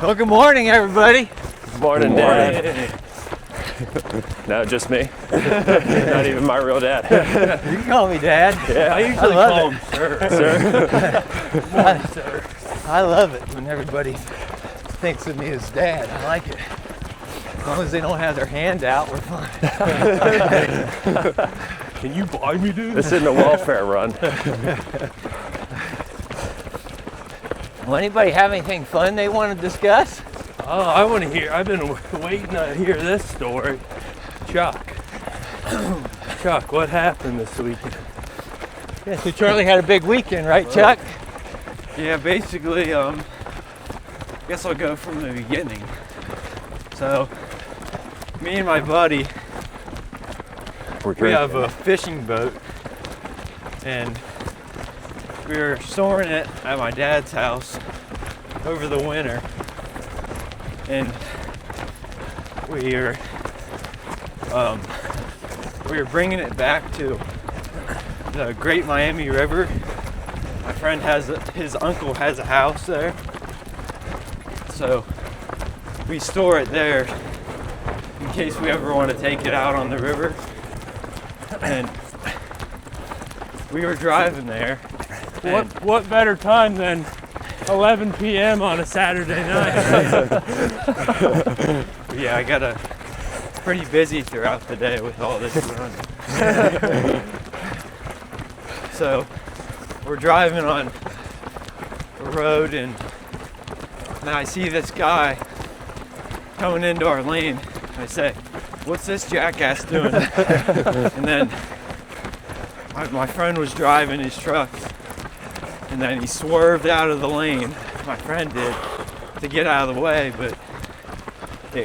Well, good morning, everybody. Morning, Dad. No, just me. Not even my real dad. You can call me Dad. Yeah, I usually call him sir. Sir. I love it when everybody thinks of me as Dad. I like it. As long as they don't have their hand out, we're fine. Can you buy me, dude? This isn't a welfare run. Well, anybody have anything fun they want to discuss? Oh, I want to hear. I've been waiting to hear this story. Chuck, what happened this weekend? Yeah, so Charlie had a big weekend, right, Chuck? Yeah, basically, I guess I'll go from the beginning. So, me and my buddy, we have a fishing boat, and we were storing it at my dad's house over the winter, and we were bringing it back to the Great Miami River. My friend his uncle has a house there, so we store it there in case we ever want to take it out on the river. And we were driving there. What better time than 11 p.m. on a Saturday night? Yeah, I got pretty busy throughout the day with all this running. So we're driving on the road, and I see this guy coming into our lane. I say, "What's this jackass doing?" And then my friend was driving his truck, and then he swerved out of the lane. My friend did, to get out of the way, but the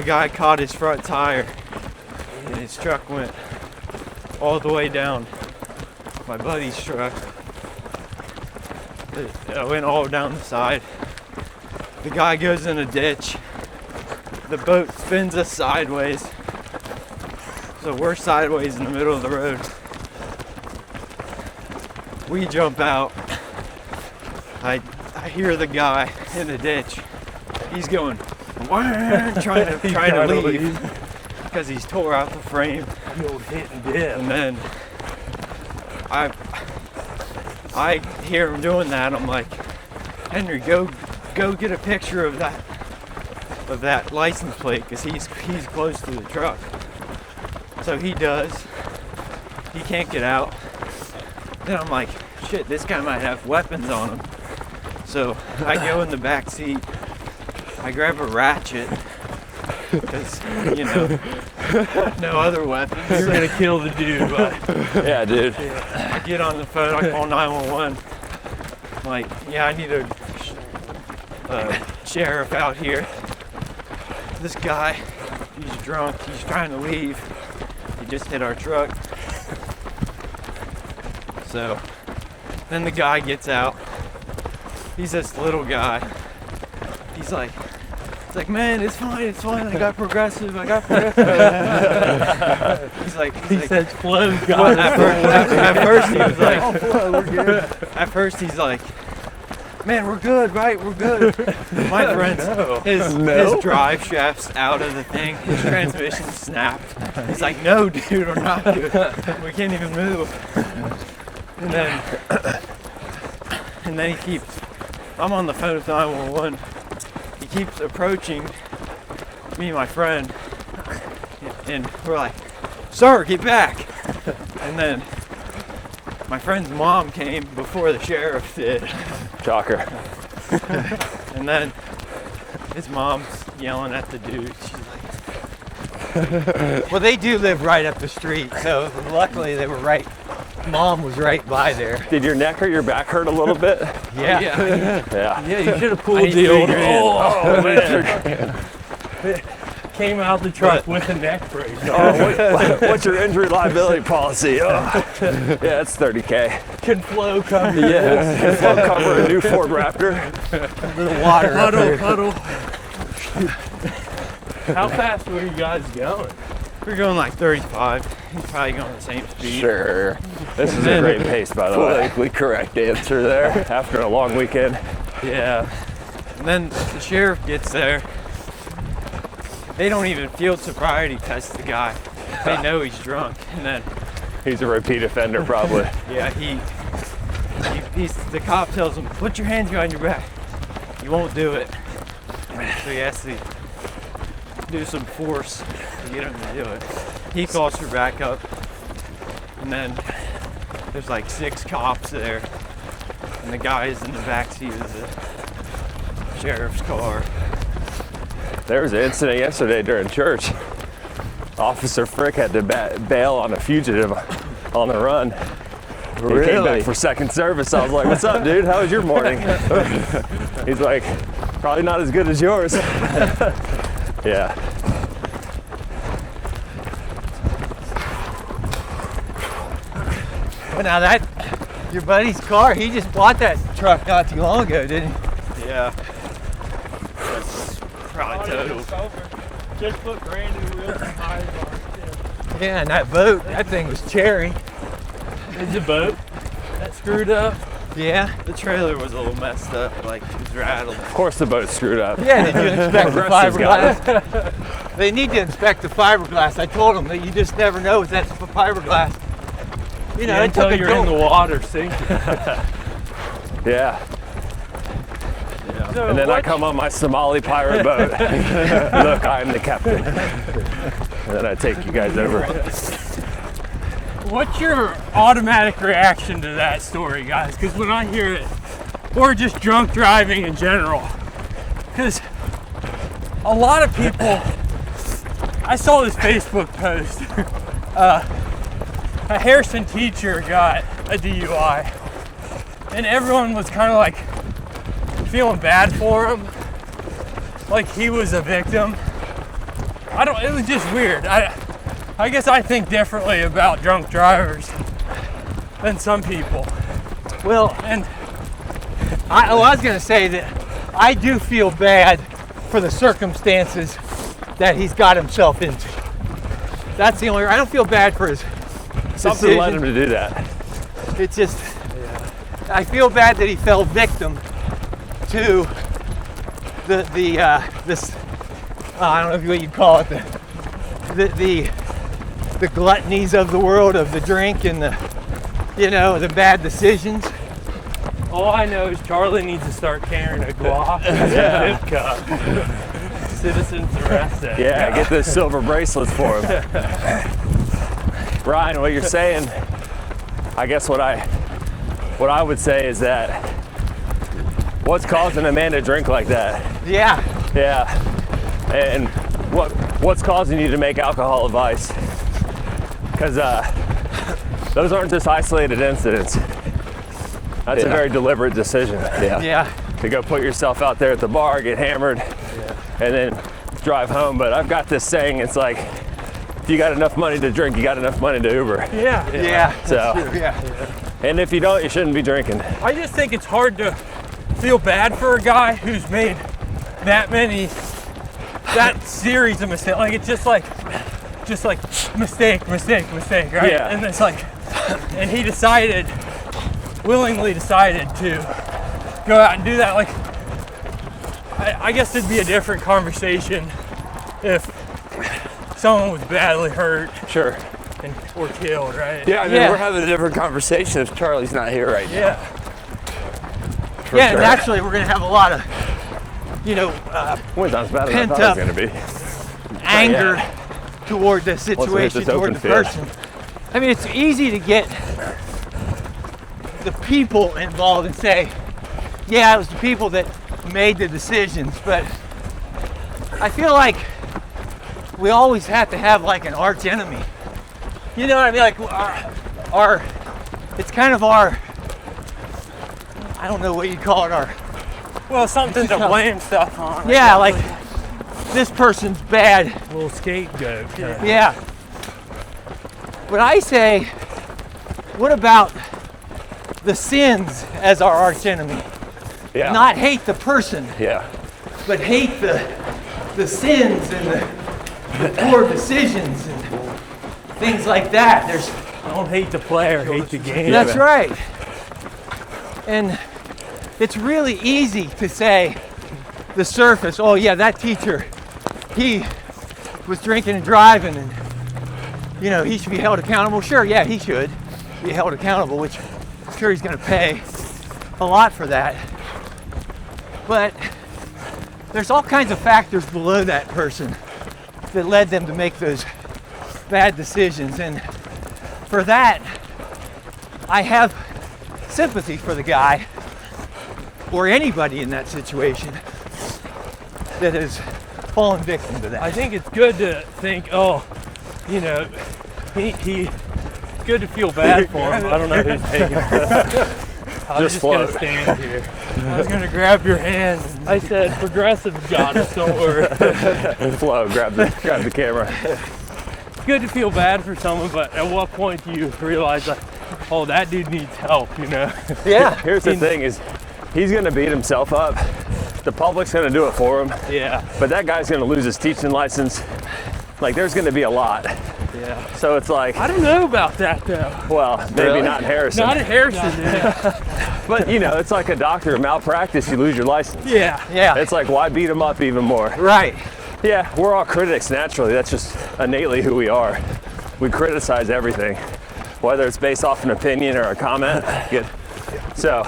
guy caught his front tire, and his truck went all the way down. My buddy's truck, it went all down the side. The guy goes in a ditch. The boat spins us sideways, so we're sideways in the middle of the road. We jump out. I hear the guy in the ditch. He's going, trying to leave because he's tore out the frame. The old hit and dip. And then I hear him doing that. I'm like, Henry, go get a picture of that license plate, because he's close to the truck. So he does. He can't get out. Then I'm like, shit, this guy might have weapons on him. So I go in the back seat. I grab a ratchet, because, no other weapons. You're gonna kill the dude, but Yeah, dude. I get on the phone, I call 911. I'm like, yeah, I need a sheriff out here. This guy, he's drunk, he's trying to leave. He just hit our truck. So then the guy gets out. He's this little guy. He's like, man, it's fine, I got progressive. He's like, says flow, God. At first he was like, we're good. At first he's like, man, we're good, right? We're good. My friend's, his drive shaft's out of the thing. His transmission snapped. He's like, no, dude, we're not good. We can't even move. And then he keeps, I'm on the phone with 911. He keeps approaching me and my friend. And we're like, sir, get back. And then my friend's mom came before the sheriff did. Shocker. And then his mom's yelling at the dude. She's like, Well, they do live right up the street, so luckily they were right. Mom was right by there. Did your neck or your back hurt a little bit? Yeah. Yeah. Yeah, you should have I pulled need the to old. figure it Oh, man. Came out the truck with a neck brace. Oh, what's your injury liability policy? Oh. Yeah, it's $30K. Can flow cover? Yeah, flow cover a new Ford Raptor. A little water up there. Huddle. How fast were you guys going? we're going like 35. He's probably going the same speed. Sure. This is a great pace, by the way. Politically correct answer there after a long weekend. Yeah. And then the sheriff gets there. They don't even field sobriety test the guy. They know he's drunk. And then, He's a repeat offender, probably. yeah, the cop tells him, put your hands behind your back. He won't do it. So he has to do some force to get him to do it. He calls for backup. And then there's like 6 cops there. And the guy's in the backseat of the sheriff's car. There was an incident yesterday during church. Officer Frick had to bail on a fugitive on the run. He came back for second service. I was like, what's up, dude? How was your morning? He's like, probably not as good as yours. Yeah. Well, now that, your buddy's car, he just bought that truck not too long ago, didn't he? Yeah. That's probably total. Just put brand new wheels and tires on it. Yeah, and that boat, that thing was cherry. Is the boat that screwed up? Yeah. The trailer was a little messed up, like it was rattled. Of course the boat's screwed up. Yeah, did you inspect the Rusty's got fiberglass? They need to inspect the fiberglass. I told them that you just never know if that's fiberglass. You know, it took until a you're in the water sinking. Yeah. So And then I what- come on my Somali pirate boat. Look, I'm the captain. And then I take you guys over. What's your automatic reaction to that story, guys? Because when I hear it, or just drunk driving in general, because a lot of people, I saw this Facebook post, a Harrison teacher got a DUI, and everyone was kind of like feeling bad for him, like he was a victim. It was just weird. I guess I think differently about drunk drivers than some people. Well, And I was going to say that I do feel bad for the circumstances that he's got himself into. That's the only. I don't feel bad for his Something led him decision. to do that. It's just, I feel bad that he fell victim to this. I don't know what you'd call it, the gluttonies of the world, of the drink and the bad decisions. all I know is Charlie needs to start carrying a Glock and a zip cup. Citizens arrested. Yeah, get those silver bracelets for him. Ryan, what you're saying, I guess what I would say is that what's causing a man to drink like that? Yeah. Yeah. And what's causing you to make alcohol a vice? Because those aren't just isolated incidents. That's a very deliberate decision. Yeah. To go put yourself out there at the bar, get hammered, and then drive home. But I've got this saying, it's like, if you got enough money to drink, you got enough money to Uber. Yeah. Yeah. So, That's true, yeah. and if you don't, you shouldn't be drinking. I just think it's hard to feel bad for a guy who's made that series of mistakes. Like it's just like mistake, right? Yeah. And it's like, and he willingly decided to go out and do that. Like, I guess it'd be a different conversation if someone was badly hurt Sure. or killed, right? Yeah, I mean, Yeah. we're having a different conversation if Charlie's not here right now. Yeah. For Yeah, sure. and actually we're going to have a lot of, Well, not as bad as I Pent thought up. it was going to be. anger toward the Once we hit situation, this toward open the field. person. I mean, it's easy to get the people involved and say, yeah, it was the people that made the decisions, but I feel like we always have to have like an arch enemy. You know what I mean? Like our it's kind of our, I don't know what you call it, our, Well, something to blame stuff on. yeah, like this person's bad. Little scapegoat. Yeah. But I say, what about the sins as our arch enemy? Yeah. Not hate the person, Yeah. but hate the sins and the poor decisions and things like that. Don't hate the player, hate the game. That's right. And it's really easy to say, the surface. Oh yeah, that teacher, he was drinking and driving, and you know, he should be held accountable. Sure, yeah, he should be held accountable, which I'm sure he's going to pay a lot for that. But there's all kinds of factors below that person that led them to make those bad decisions, and for that I have sympathy for the guy or anybody in that situation that has fallen victim to that. I think it's good to think, oh, you know, he good to feel bad for him. I don't know who's taking it. I was just gonna stand here. I was gonna grab your hand. I said, "Progressive got us, don't worry." Flo, grab the camera. Good to feel bad for someone, but at what point do you realize, like, oh, that dude needs help, you know? Yeah. Here's the thing is, he's gonna beat himself up. The public's gonna do it for him. Yeah. But that guy's gonna lose his teaching license. Like, there's gonna be a lot. Yeah. So it's like, I don't know about that though. well, maybe Really? not in Harrison. Not at Harrison, yeah. But you know, it's like a doctor malpractice, you lose your license. Yeah. Yeah. It's like, why beat him up even more? Right. Yeah, we're all critics naturally. That's just innately who we are. We criticize everything, whether it's based off an opinion or a comment. Good. So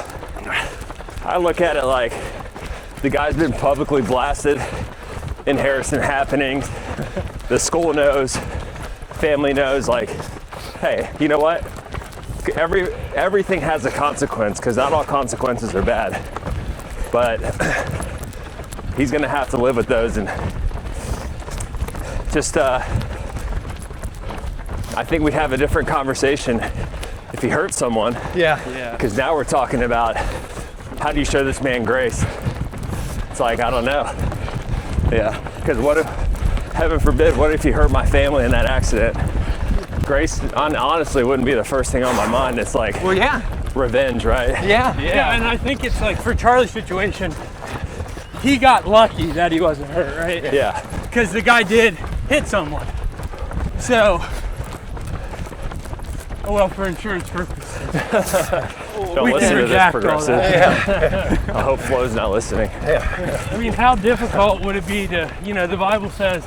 I look at it like the guy's been publicly blasted in Harrison happenings. The school knows, family knows, like, hey, you know what? Everything has a consequence, because not all consequences are bad. But he's gonna have to live with those, and just I think we'd have a different conversation if he hurt someone, Yeah. Yeah. because now we're talking about how do you show this man grace. It's like, I don't know. Yeah, because what if, heaven forbid, what if he hurt my family in that accident? Grace honestly wouldn't be the first thing on my mind. It's like, Well, yeah. revenge, right? Yeah. Yeah, and I think it's like, for Charlie's situation, he got lucky that he wasn't hurt, right? Yeah. Because the guy did hit someone. So, well, for insurance purposes. Don't We listen can to this, reject all progressive. Yeah. I hope Flo's not listening. I mean, how difficult would it be to, you know, the Bible says,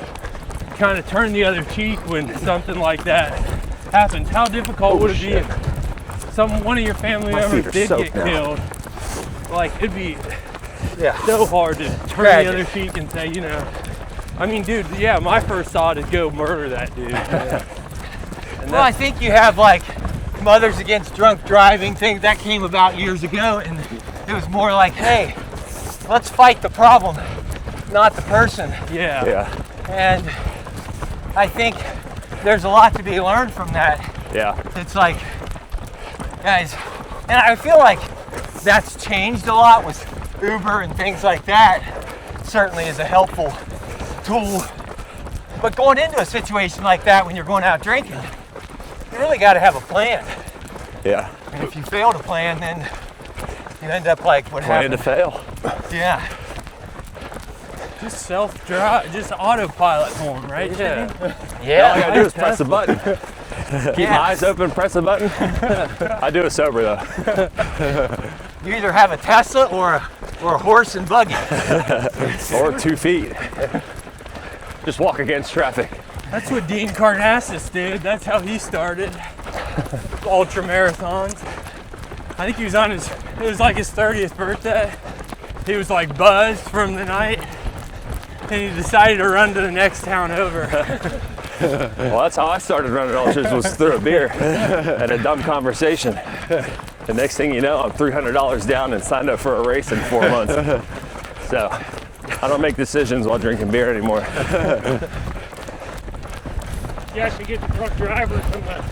kind of turn the other cheek when something like that happens. How difficult would it be if one of your family My members feet are did soaked get now. killed? Like, it'd be Yeah. so hard to turn Tragic. the other cheek and say, you know, I mean, dude, yeah, my first thought is go murder that dude. And Well, I think you have like Mothers Against Drunk Driving, things that came about years ago, and it was more like, hey, let's fight the problem, not the person. yeah. Yeah. And I think there's a lot to be learned from that. Yeah. It's like, guys, and I feel like that's changed a lot with Uber and things like that. Certainly is a helpful tool. But going into a situation like that when you're going out drinking, you really got to have a plan. Yeah. And if you fail to plan, then you end up like what Plan to happened. fail. Yeah. Just self-drive, just autopilot home, right? Yeah. Shane? All I Yeah. gotta do is press the button. Keep Yeah. my eyes open, press the button. I do it sober though. You either have a Tesla or a horse and buggy. Or 2 feet. Just walk against traffic. That's what Dean Karnassus did. That's how he started ultra marathons. I think he was on it was like his 30th birthday. He was like buzzed from the night, and he decided to run to the next town over. Well, that's how I started running ultras, was through a beer and a dumb conversation. The next thing you know, I'm $300 down and signed up for a race in 4 months. So I don't make decisions while drinking beer anymore. You actually get the truck drivers from the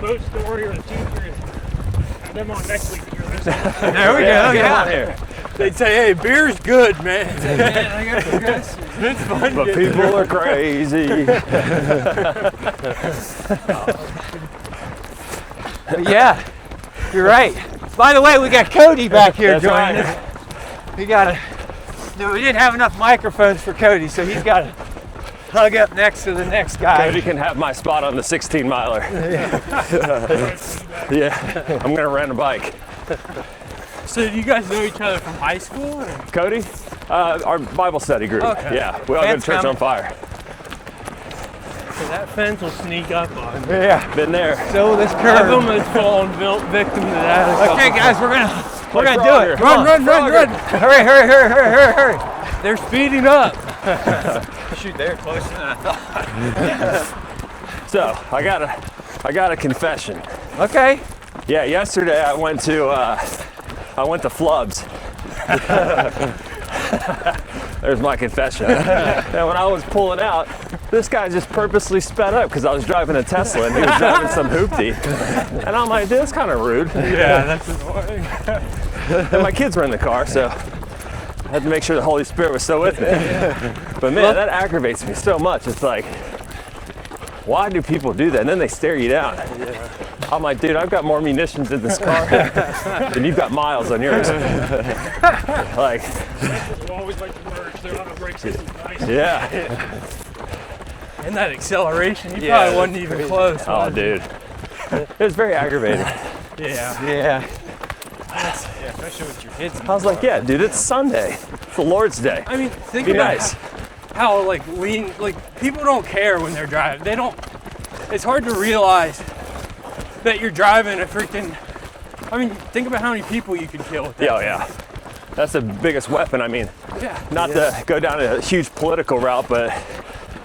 boat story or the teacher and have them on next week. There we go. Get 'em Yeah. on here. They'd say, hey, beer's good, man. It's fun. But people are crazy. Yeah. You're right. By the way, we got Cody back here That's joining right. us. We didn't have enough microphones for Cody, so he's got to hug up next to the next guy. Cody can have my spot on the 16 miler. Yeah, I'm gonna rent a bike. So do you guys know each other from high school? Or? Cody, our Bible study group. Okay. Yeah, we all go to Fence church coming. on fire. So that fence will sneak up on me. Yeah. Been there. So this One curve. of them has fallen victim to that. Okay, guys, we're gonna do Frogger. it. Come on. Run! Hurry. They're speeding up. Shoot, they're closer than I thought. So I got a confession. Okay. Yeah, yesterday I went to Flubs. There's my confession. And when I was pulling out, this guy just purposely sped up because I was driving a Tesla and he was driving some hoopty. And I'm like, dude, that's kind of rude. Yeah, that's annoying. And my kids were in the car, so I had to make sure the Holy Spirit was still with me. But man, that aggravates me so much. It's like, why do people do that? And then they stare you down. I'm like, dude, I've got more munitions in this car than you've got miles on yours. Like, People always like to merge. They're on a brake system. Nice. yeah. And that acceleration, you Yeah, probably wasn't even close. Oh, was you? dude. It was very aggravating. Yeah. Yeah. Especially with your kids. I was like, yeah, dude, it's Sunday. It's the Lord's Day. I mean, think Be about nice. how like people don't care when they're driving. They don't. It's hard to realize that you're driving a freaking. I mean, think about how many people you could kill with that. Yeah, oh, yeah. That's the biggest weapon. I mean, Yeah. not to go down a huge political route, but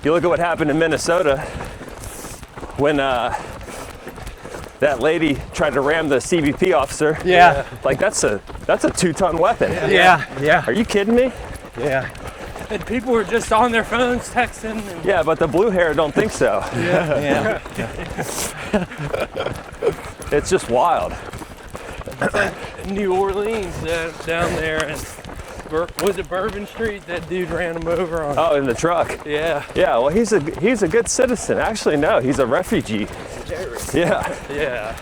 you look at what happened in Minnesota when that lady tried to ram the CBP officer. Yeah. Like that's a 2-ton weapon. Yeah. Are you kidding me? Yeah. And people were just on their phones texting. And, Yeah, but the blue hair don't think so. Yeah. It's just wild. New Orleans down there, and was it Bourbon Street? That dude ran him over on. Oh, in the truck. Yeah. Yeah, well, he's a good citizen. Actually, no, he's a refugee. Yeah. Yeah.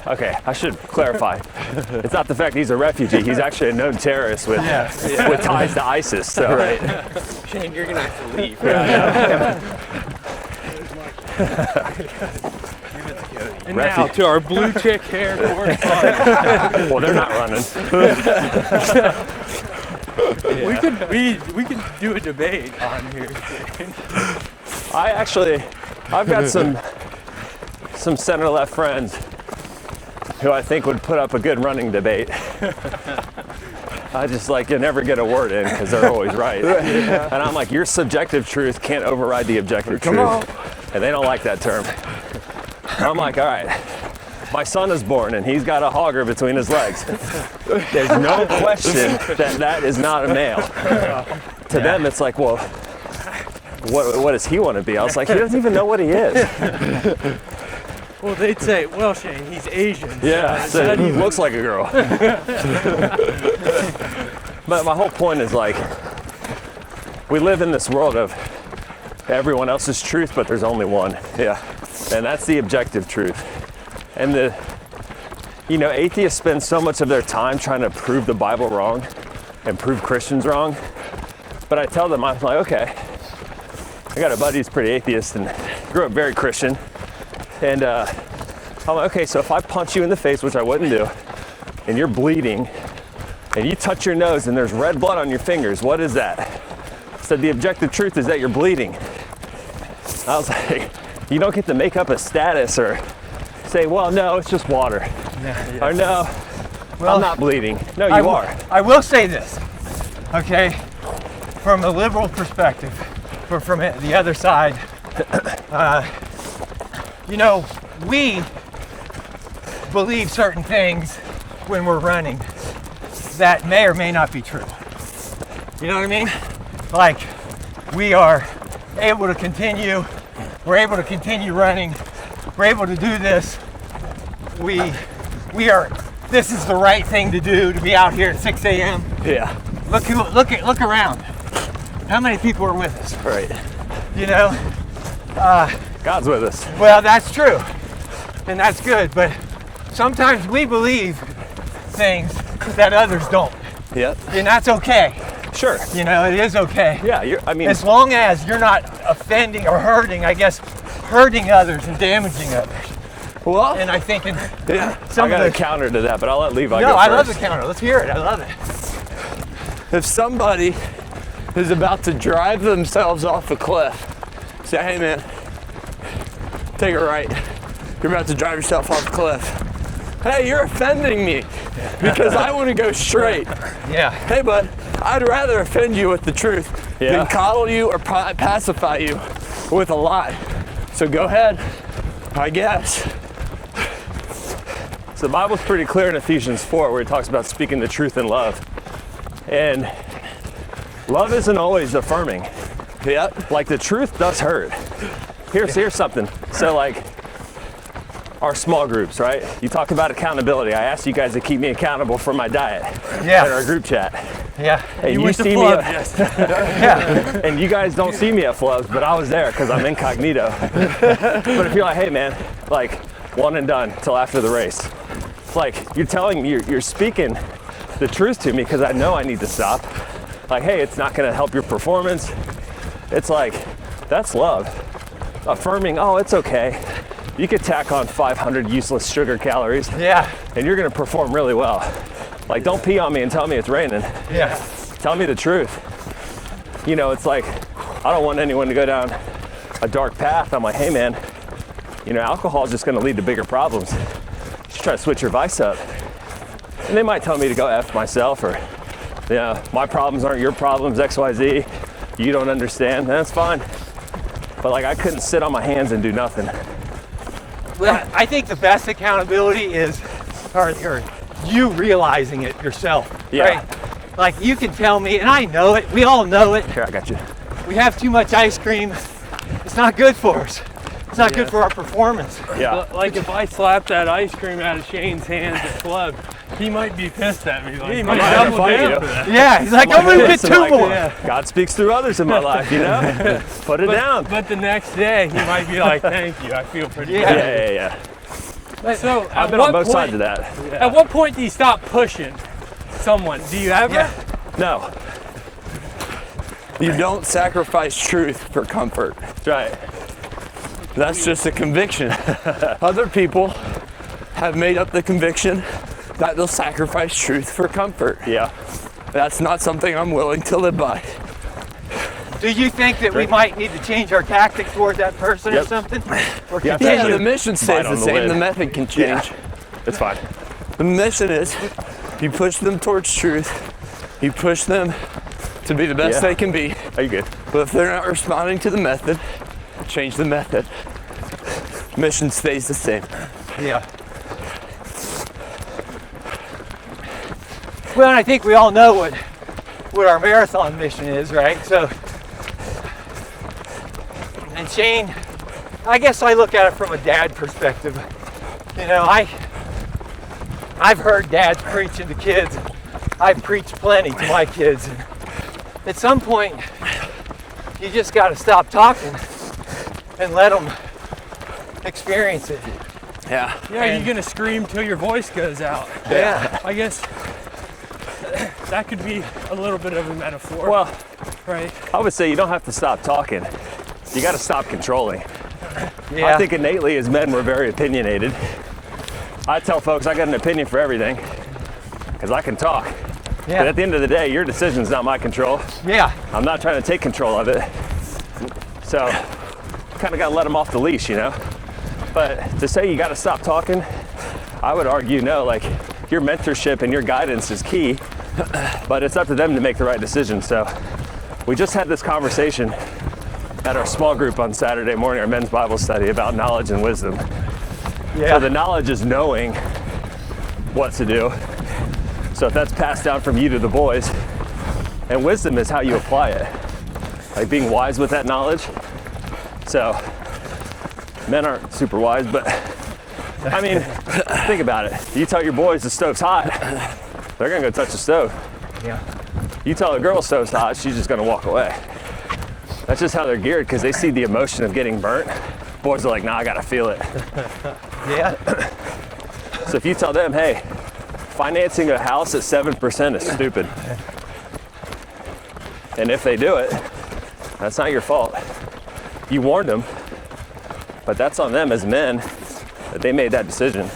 Okay, I should clarify. It's not the fact he's a refugee. He's actually a known terrorist with ties to ISIS. So. Right. Shane, you're gonna have to leave. And now to our blue chick hair correspondent. Well, they're not running. We could do a debate on here. I've got some center left friends who I think would put up a good running debate. I just you never get a word in because they're always right. And I'm like, your subjective truth can't override the objective truth. And they don't like that term. I'm like, all right, my son is born and he's got a hogger between his legs. There's no question that is not a male. To them, it's like, well, what does he want to be? I was like, he doesn't even know what he is. Well, they'd say, well, Shane, he's Asian. Yeah, so he looks like a girl. But my whole point is we live in this world of everyone else's truth, but there's only one. Yeah. And that's the objective truth. And atheists spend so much of their time trying to prove the Bible wrong and prove Christians wrong. But I tell them, I'm like, okay, I got a buddy who's pretty atheist and grew up very Christian. And I'm like, okay, so if I punch you in the face, which I wouldn't do, and you're bleeding, and you touch your nose and there's red blood on your fingers, what is that? I said, the objective truth is that you're bleeding. I was like, you don't get to make up a status or say, well, no, it's just water. Or no, I'm not bleeding. No, you are. I will say this, okay? From a liberal perspective, or from the other side, we believe certain things when we're running that may or may not be true. You know what I mean? Like, we are able to continue, we're able to continue running, we're able to do this. This is the right thing to do, to be out here at 6 a.m. Yeah. Look around. How many people are with us? Right. You know? God's with us. Well, that's true. And that's good, but sometimes we believe things that others don't. Yep. And that's okay. Sure. You know, it is okay. Yeah, As long as you're not offending or hurting others and damaging others. Well, And I think in yeah. some I got a of the counter to that, but I'll let Levi go no, first. I love the counter. Let's hear it. I love it. If somebody is about to drive themselves off a cliff, say, hey man, take it right. You're about to drive yourself off a cliff. Hey, you're offending me because I want to go straight. Yeah. Hey bud, I'd rather offend you with the truth than coddle you or pacify you with a lie. So go ahead, I guess. So the Bible's pretty clear in Ephesians 4 where it talks about speaking the truth in love. And love isn't always affirming. Yeah. Like the truth does hurt. Here's something. So like our small groups, right? You talk about accountability. I asked you guys to keep me accountable for my diet Yeah. in our group chat. Yeah. And you went to see me Flub at, yesterday. and you guys don't see me at Flubs, but I was there because I'm incognito. But if you're like, hey man, like one and done till after the race. Like you're telling me, you're speaking the truth to me because I know I need to stop. Like, hey, it's not gonna help your performance. It's like, that's love. Affirming, oh, it's okay. You could tack on 500 useless sugar calories Yeah. and you're gonna perform really well. Like, don't pee on me and tell me it's raining. Yeah. Tell me the truth. You know, it's like, I don't want anyone to go down a dark path. I'm like, hey man, you know, alcohol is just gonna lead to bigger problems. Just try to switch your vice up. And they might tell me to go F myself or, you know, my problems aren't your problems, XYZ. You don't understand, that's fine. But like, I couldn't sit on my hands and do nothing. Well, I think the best accountability is or you realizing it yourself. Yeah. Right? Like you can tell me, and I know it, we all know it. Here, I got you. We have too much ice cream. It's not good for us. It's not good for our performance. Yeah. Like if I slap that ice cream out of Shane's hands at Club, he might be pissed at me. Like, he might might double fight down you. for that. Yeah, he's like, I'm gonna get Listen, two like, more. God speaks through others in my life, you know? Put it down. But the next day, he might be like, thank you, I feel pretty Yeah. good. Yeah. So I've at been on what both point, sides of that. At what point do you stop pushing someone? Do you ever? Yeah. No, You don't sacrifice truth for comfort. that's right. That's just a conviction. Other people have made up the conviction that they'll sacrifice truth for comfort. Yeah. That's not something I'm willing to live by. Do you think that we might need to change our tactic towards that person or Yep. something? Or Yeah, continue? Yeah, the mission Bite stays on the the same. lid. The method can change. It's fine. The mission is you push them towards truth. You push them to be the best Yeah. they can be. Are you good? But if they're not responding to the method, change the method. Mission stays the same. Yeah. Well, and I think we all know what our marathon mission is, right? So, and Shane, I guess I look at it from a dad perspective. You know, I've heard dads preaching to kids. I've preached plenty to my kids. And at some point, you just got to stop talking and let them experience it. Yeah. Yeah, you're gonna scream till your voice goes out. Yeah. I guess that could be a little bit of a metaphor. Well, right? I would say you don't have to stop talking. You got to stop controlling. Yeah. I think innately as men, we're very opinionated. I tell folks I got an opinion for everything because I can talk. But Yeah. at the end of the day, your decision's not my control. Yeah. I'm not trying to take control of it. So, kind of got to let them off the leash, you know? But to say you got to stop talking, I would argue no, like your mentorship and your guidance is key, but it's up to them to make the right decision. So we just had this conversation at our small group on Saturday morning, our men's Bible study, about knowledge and wisdom. Yeah. So the knowledge is knowing what to do. So if that's passed down from you to the boys, and wisdom is how you apply it, like being wise with that knowledge. So men aren't super wise, but I mean, think about it. You tell your boys the stove's hot, they're gonna go touch the stove. Yeah. You tell a girl the stove's hot, she's just gonna walk away. That's just how they're geared because they see the emotion of getting burnt. Boys are like, nah, I gotta feel it. Yeah. So if you tell them, hey, financing a house at 7% is stupid. And if they do it, that's not your fault. You warned them, but that's on them as men that they made that decision.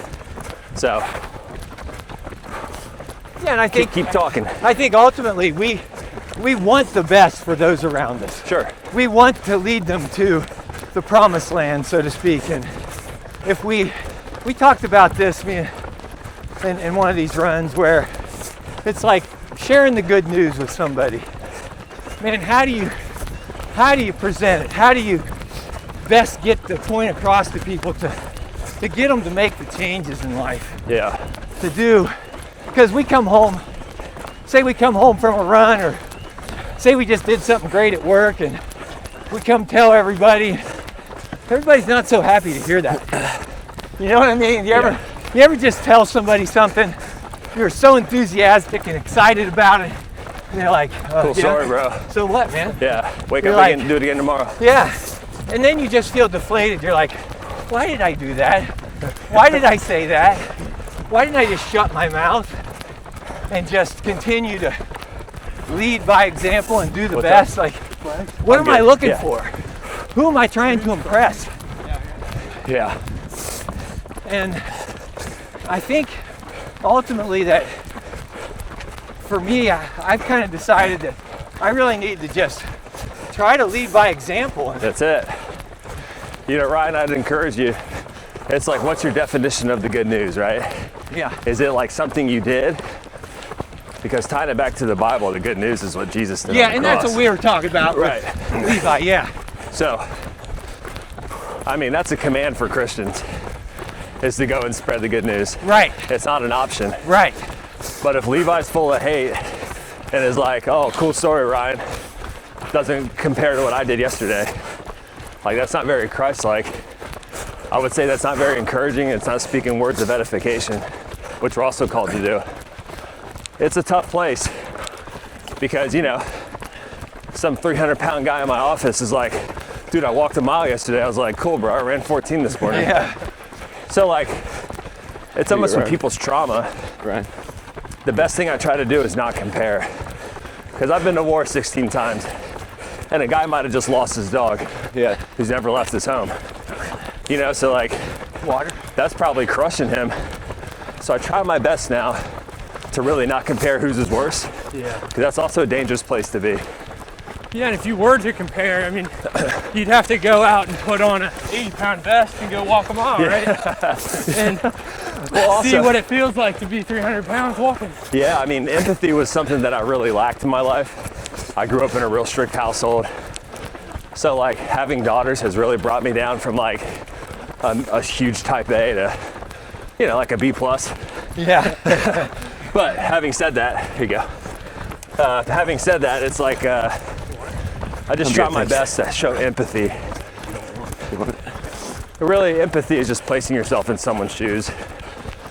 So Yeah, and I think keep talking. I think ultimately we want the best for those around us. Sure. We want to lead them to the promised land, so to speak. And if we talked about this in one of these runs where it's like sharing the good news with somebody. Man, how do you present it? How do you best get the point across to people to get them to make the changes in life? Yeah. To do, because we come home, say we come home from a run, or say we just did something great at work, and we come tell everybody. Everybody's not so happy to hear that. You know what I mean? You ever just tell somebody something, you're so enthusiastic and excited about it, and they're like, Cool story, bro. So what, man? Yeah. Wake You're up like, again and do it again tomorrow. Yeah. And then you just feel deflated. You're like, why did I do that? Why did I say that? Why didn't I just shut my mouth and just continue to lead by example and do the best? Like, what am I looking for? Who am I trying to impress? Yeah. And I think ultimately that for me, I've kind of decided that I really need to just try to lead by example. That's it. You know, Ryan, I'd encourage you. It's like, what's your definition of the good news, right? Yeah. Is it like something you did? Because tying it back to the Bible, the good news is what Jesus did. Yeah, on the and cross. that's what we were talking about. Right. With Levi, yeah. So, I mean, that's a command for Christians, is to go and spread the good news. Right. It's not an option. Right. But if Levi's full of hate and is like, oh, cool story, Ryan, doesn't compare to what I did yesterday, like, that's not very Christ-like. I would say that's not very encouraging. It's not speaking words of edification, which we're also called to do. It's a tough place because, you know, some 300-pound guy in my office is like, dude, I walked a mile yesterday. I was like, cool, bro, I ran 14 this morning. Yeah. So, like, it's almost from people's trauma. Right. The best thing I try to do is not compare. Because I've been to war 16 times, and a guy might have just lost his dog. Yeah. Who's never left his home. You know, so like, Water. that's probably crushing him. So I try my best now to really not compare whose is worse. Yeah. Because that's also a dangerous place to be. Yeah, and if you were to compare, I mean, you'd have to go out and put on an 80-pound vest and go walk a mile, right? And see what it feels like to be 300 pounds walking. Yeah, I mean, empathy was something that I really lacked in my life. I grew up in a real strict household. So like, having daughters has really brought me down from like a huge type A to, you know, like a B+. Yeah. But having said that, here you go. Having said that, it's like, I just try my best to show empathy. Really, empathy is just placing yourself in someone's shoes.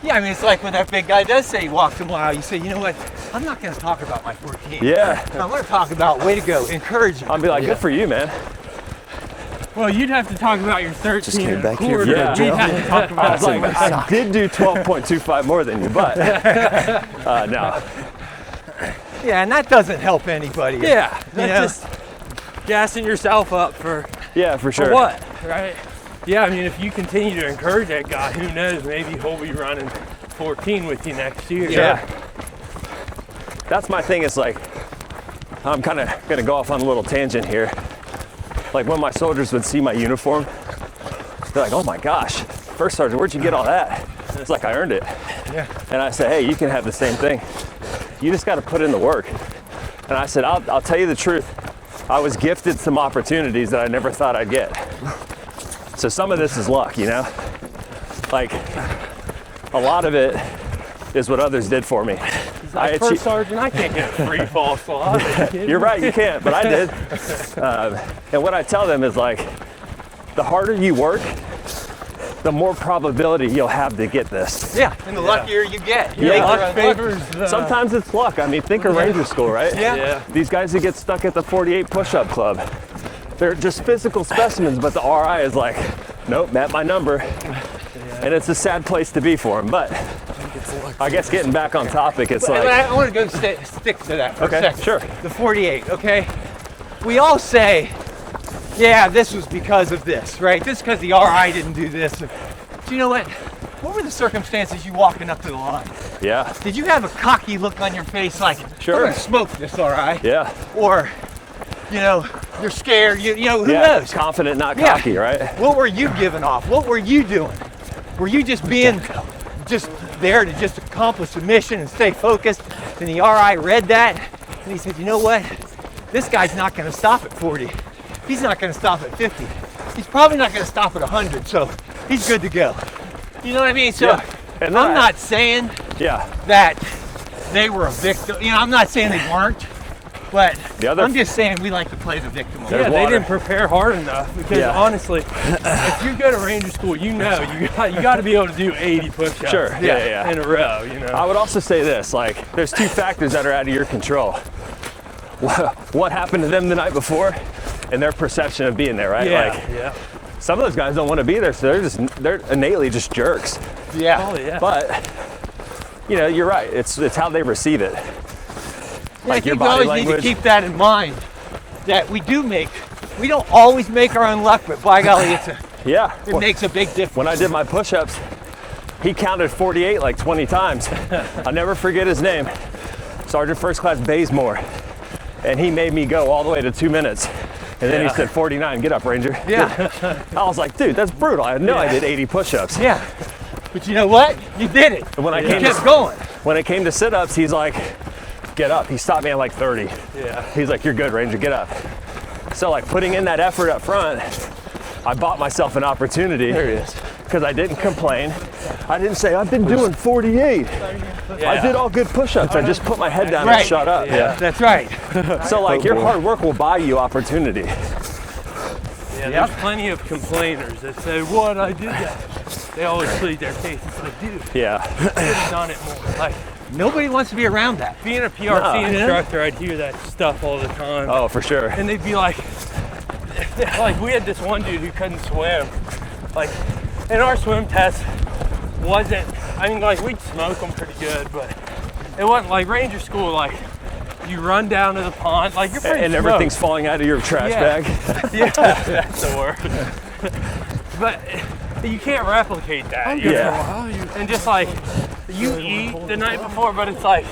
Yeah, I mean, it's like when that big guy does say he walked a mile, you say, you know what, I'm not going to talk about my 14. Yeah. I'm going to talk about, way to go, encouraging. I'll be like, good for you, man. Well, you'd have to talk about your 13 came and a back here quarter. for that We'd have to talk I about was like, I did do 12.25 more than you, but no. Yeah, and that doesn't help anybody. Yeah, You that's know? just gassing yourself up for Yeah, for sure. what, right? Yeah, I mean, if you continue to encourage that guy, who knows, maybe he'll be running 14 with you next year. Yeah. That's my thing, is like, I'm kind of going to go off on a little tangent here. Like, when my soldiers would see my uniform, they're like, oh my gosh, First Sergeant, where'd you get all that? It's like, I earned it. Yeah. And I said, hey, you can have the same thing. You just got to put in the work. And I said, I'll tell you the truth. I was gifted some opportunities that I never thought I'd get. So some of this is luck, you know? Like, a lot of it is what others did for me. Like, First Sergeant, I can't get a free fall slot. You're right, you can't, but I did. And what I tell them is like, the harder you work, the more probability you'll have to get this. Yeah, and the luckier you get. You Yeah. make your Luck own luck. favors the... Sometimes it's luck. I mean, think of Ranger School, right? Yeah. These guys who get stuck at the 48 push-up club, they're just physical specimens, but the RI is like, nope, met my number. And it's a sad place to be for them. But I guess getting back on topic, it's But like, I want to go stick to that for a okay, second. sure. The 48, okay? We all say, yeah, this was because of this, right? This because the RI didn't do this. you know what? What were the circumstances you walking up to the line? Yeah. Did you have a cocky look on your face like, Sure. I'm gonna smoke this, all right? Yeah. Or, you know, you're scared, you know, who Yeah. knows? Confident, not Yeah. cocky, right? What were you giving off? What were you doing? Were you just being just there to just accomplish the mission and stay focused? And the RI read that and he said, you know what? This guy's not gonna stop at 40. He's not gonna stop at 50. He's probably not gonna stop at 100, so he's good to go. You know what I mean? So Yeah. And I'm that- not saying Yeah. that they were a victim. You know, I'm not saying they weren't, but The other- I'm just saying we like to play the victim. a Yeah, little. they water. didn't prepare hard enough because Yeah. honestly, if you go to Ranger School, you know you got to be able to do 80 push-ups Sure. Yeah. in a row. You know. I would also say this, like, there's two factors that are out of your control. What happened to them the night before and their perception of being there, right? Yeah. Like, Yeah. some of those guys don't want to be there, so they're innately just jerks. Yeah. Oh yeah. But, you know, you're right. It's how they receive it. I Like your think we body always language. need to keep that in mind. That we don't always make our own luck, but by golly, Yeah. it makes a big difference. When I did my push-ups, he counted 48 like 20 times. I'll never forget his name, Sergeant First Class Bazemore. And he made me go all the way to 2 minutes. And then he said, 49, get up, Ranger. Yeah. I was like, dude, that's brutal. I know I did 80 push-ups. Yeah. But you know what? You did it. And when I You came kept to, going. when it came to sit-ups, he's like, get up. He stopped me at like 30. Yeah. He's like, you're good, Ranger, get up. So like putting in that effort up front, I bought myself an opportunity. There he is. Because I didn't complain. I didn't say, I've been doing 48. I did all good push-ups. I just put my head down and Right. shut up. Yeah. That's right. So like your hard work will buy you opportunity. Yeah, there's plenty of complainers that say, "What I did that." They always plead their case. It's like, dude, Yeah. I could have done it more. Like Nobody wants to be around that. being a PRC No. instructor, I'd hear that stuff all the time. Oh, for sure. And they'd be like we had this one dude who couldn't swim. Like, and our swim test wasn't, I mean, like, we'd smoke them pretty good, but it wasn't like Ranger School, like, you run down to the pond, like, you're pretty And everything's falling out of your trash Yeah. bag. Yeah, that's the word. But you can't replicate that. Yeah. And just like, you eat the night before, but it's like,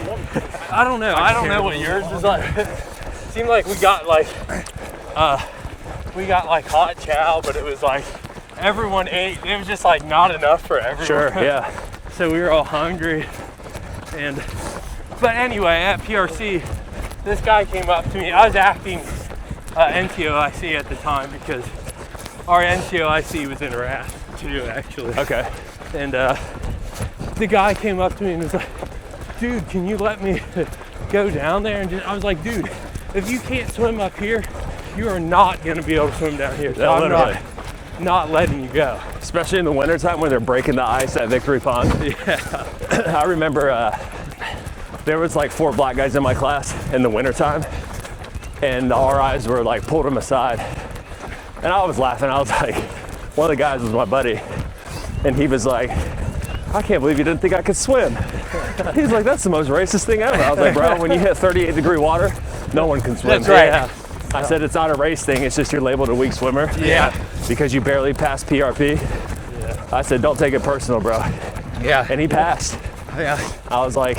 I don't know what yours is like. Seemed like we got like hot chow, but it was like, everyone ate, it was just like not enough for everyone. Sure, yeah. So we were all hungry. But anyway, at PRC, this guy came up to me. I was acting NCOIC at the time because our NCOIC was in RAS too, actually. Okay. And the guy came up to me and was like, dude, can you let me go down there? And I was like, dude, if you can't swim up here, you are not going to be able to swim down here. So Yeah, I'm literally. not letting you go. Especially in the wintertime when they're breaking the ice at Victory Pond. Yeah. I remember there was like 4 black guys in my class in the wintertime, and the RIs were like pulled them aside. And I was laughing. I was like, one of the guys was my buddy, and he was like, I can't believe you didn't think I could swim. He's like, that's the most racist thing ever. I was like, bro, when you hit 38-degree water, no one can swim. That's right. Yeah. I said, it's not a race thing. It's just you're labeled a weak swimmer. Yeah. Because you barely passed PRP. Yeah. I said, don't take it personal, bro. Yeah. And he passed. Yeah. I was like,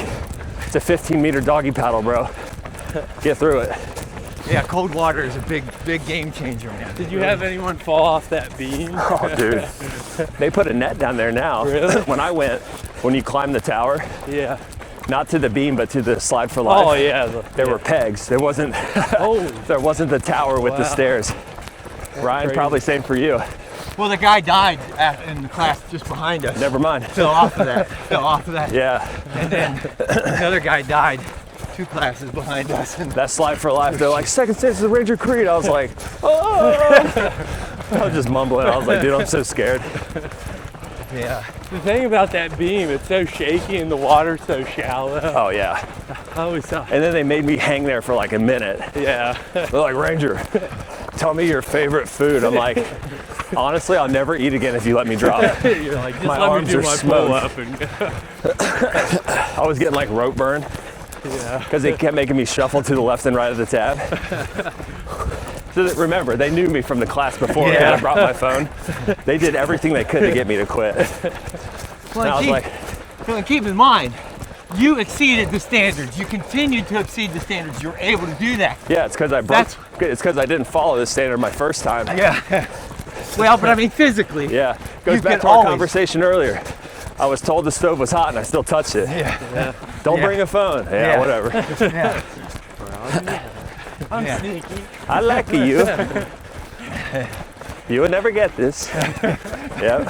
it's a 15-meter doggy paddle, bro. Get through it. Yeah. Cold water is a big game changer, man. Did you have anyone fall off that beam? Oh, dude. They put a net down there now. Really? When you climb the tower, Yeah. not to the beam, but to the slide for life. Oh yeah. There were pegs. There wasn't the tower with the Wow. stairs. Ryan, crazy. probably same for you. Well, the guy died in the class just behind us. Never mind. Fell off of that. Yeah, And then another guy died 2 classes behind us. And that slide for life. They're like, second stage of the Ranger Creed. I was like, oh. I was just mumbling. I was like, dude, I'm so scared. yeah. The thing about that beam, it's so shaky and the water's so shallow. Oh, yeah. I always thought, And then they made me hang there for like a minute. yeah. They're like, Ranger, tell me your favorite food. I'm like, honestly, I'll never eat again if you let me drop. You're like, just My let me arms do are my smoked. pull up and I was getting like rope burn yeah. because they kept making me shuffle to the left and right of the tab. So that, remember, they knew me from the class before because Yeah. I brought my phone. They did everything they could to get me to quit. Well, And I was like, and keep in mind, you exceeded the standards. You continued to exceed the standards. You were able to do that. yeah, it's because I broke. It's because I didn't follow the standard my first time. Yeah. Well, but I mean physically. Yeah, goes You back can to our always- conversation earlier. I was told the stove was hot and I still touched it. Yeah. Don't Yeah. bring a phone. Yeah, Yeah. whatever. Yeah. I'm Yeah. sneaky. I like you. You would never get this. Yep.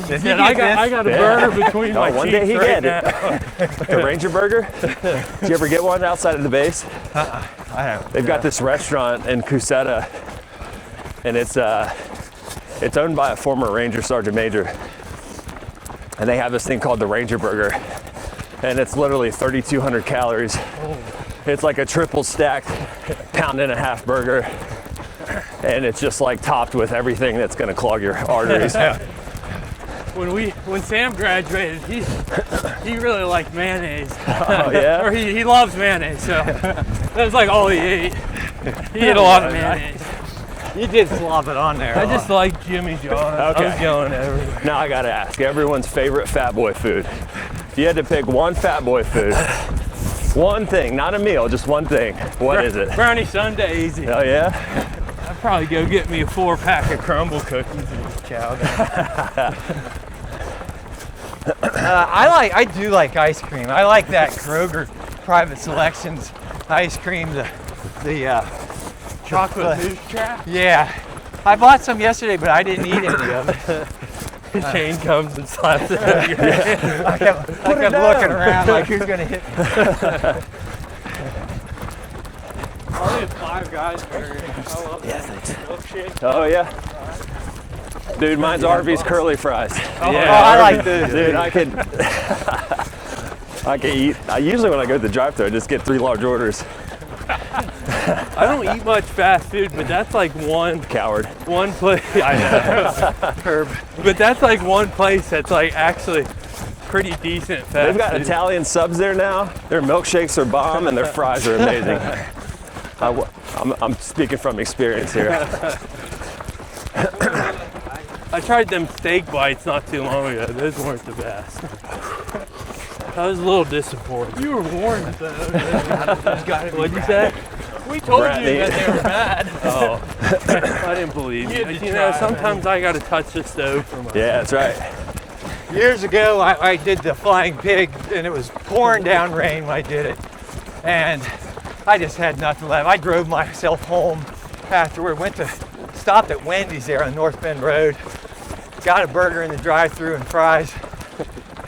And I got a burger between my one cheeks day he right get it. now. The Ranger Burger. Did you ever get one outside of the base? I haven't. They've got this restaurant in Cuseta, and it's owned by a former Ranger Sergeant Major. And they have this thing called the Ranger Burger, and it's literally 3,200 calories. It's like a triple stacked pound-and-a-half burger, and it's just like topped with everything that's gonna clog your arteries. When Sam graduated, he really liked mayonnaise. Oh yeah. Or he loves mayonnaise, so that was like all he ate. He ate a lot of mayonnaise. You did slob it on there. I just like Jimmy John. Okay. I was going everywhere. Now I gotta ask everyone's favorite Fat Boy food. If you had to pick one Fat Boy food, one thing, not a meal, just one thing, what is it? Brownie sundae, easy. Oh yeah? I'd probably go get me a 4-pack of crumble cookies and just chow down. I do like ice cream. I like that Kroger Private Selections ice cream. The Chocolate mousse trap. yeah. I bought some yesterday, but I didn't eat any of it. Shane comes and slaps it out of your hand. I kept looking around like who's gonna hit me. I'll get 5 guys burger. I love that milkshake. Oh yeah. Dude, mine's Arby's curly fries. Oh, I like those. Dude, I could eat. Usually when I go to the drive-thru, I just get 3 large orders. I don't eat much fast food, but that's like one Coward. place. I know. Herb. But that's like one place that's like actually pretty decent fast They've got food. Italian subs there now. Their milkshakes are bomb and their fries are amazing. I'm speaking from experience here. I tried them steak bites not too long ago. Those weren't the best. I was a little disappointed. You were warned though. What'd you say? We told Rat you meat. that they were bad. Oh, I didn't believe you. You know, sometimes I got to touch the stove for my. Yeah, that's right. Years ago, I did the flying pig, and it was pouring down rain when I did it, and I just had nothing left. I drove myself home afterward. Stopped at Wendy's there on North Bend Road. Got a burger in the drive-thru and fries.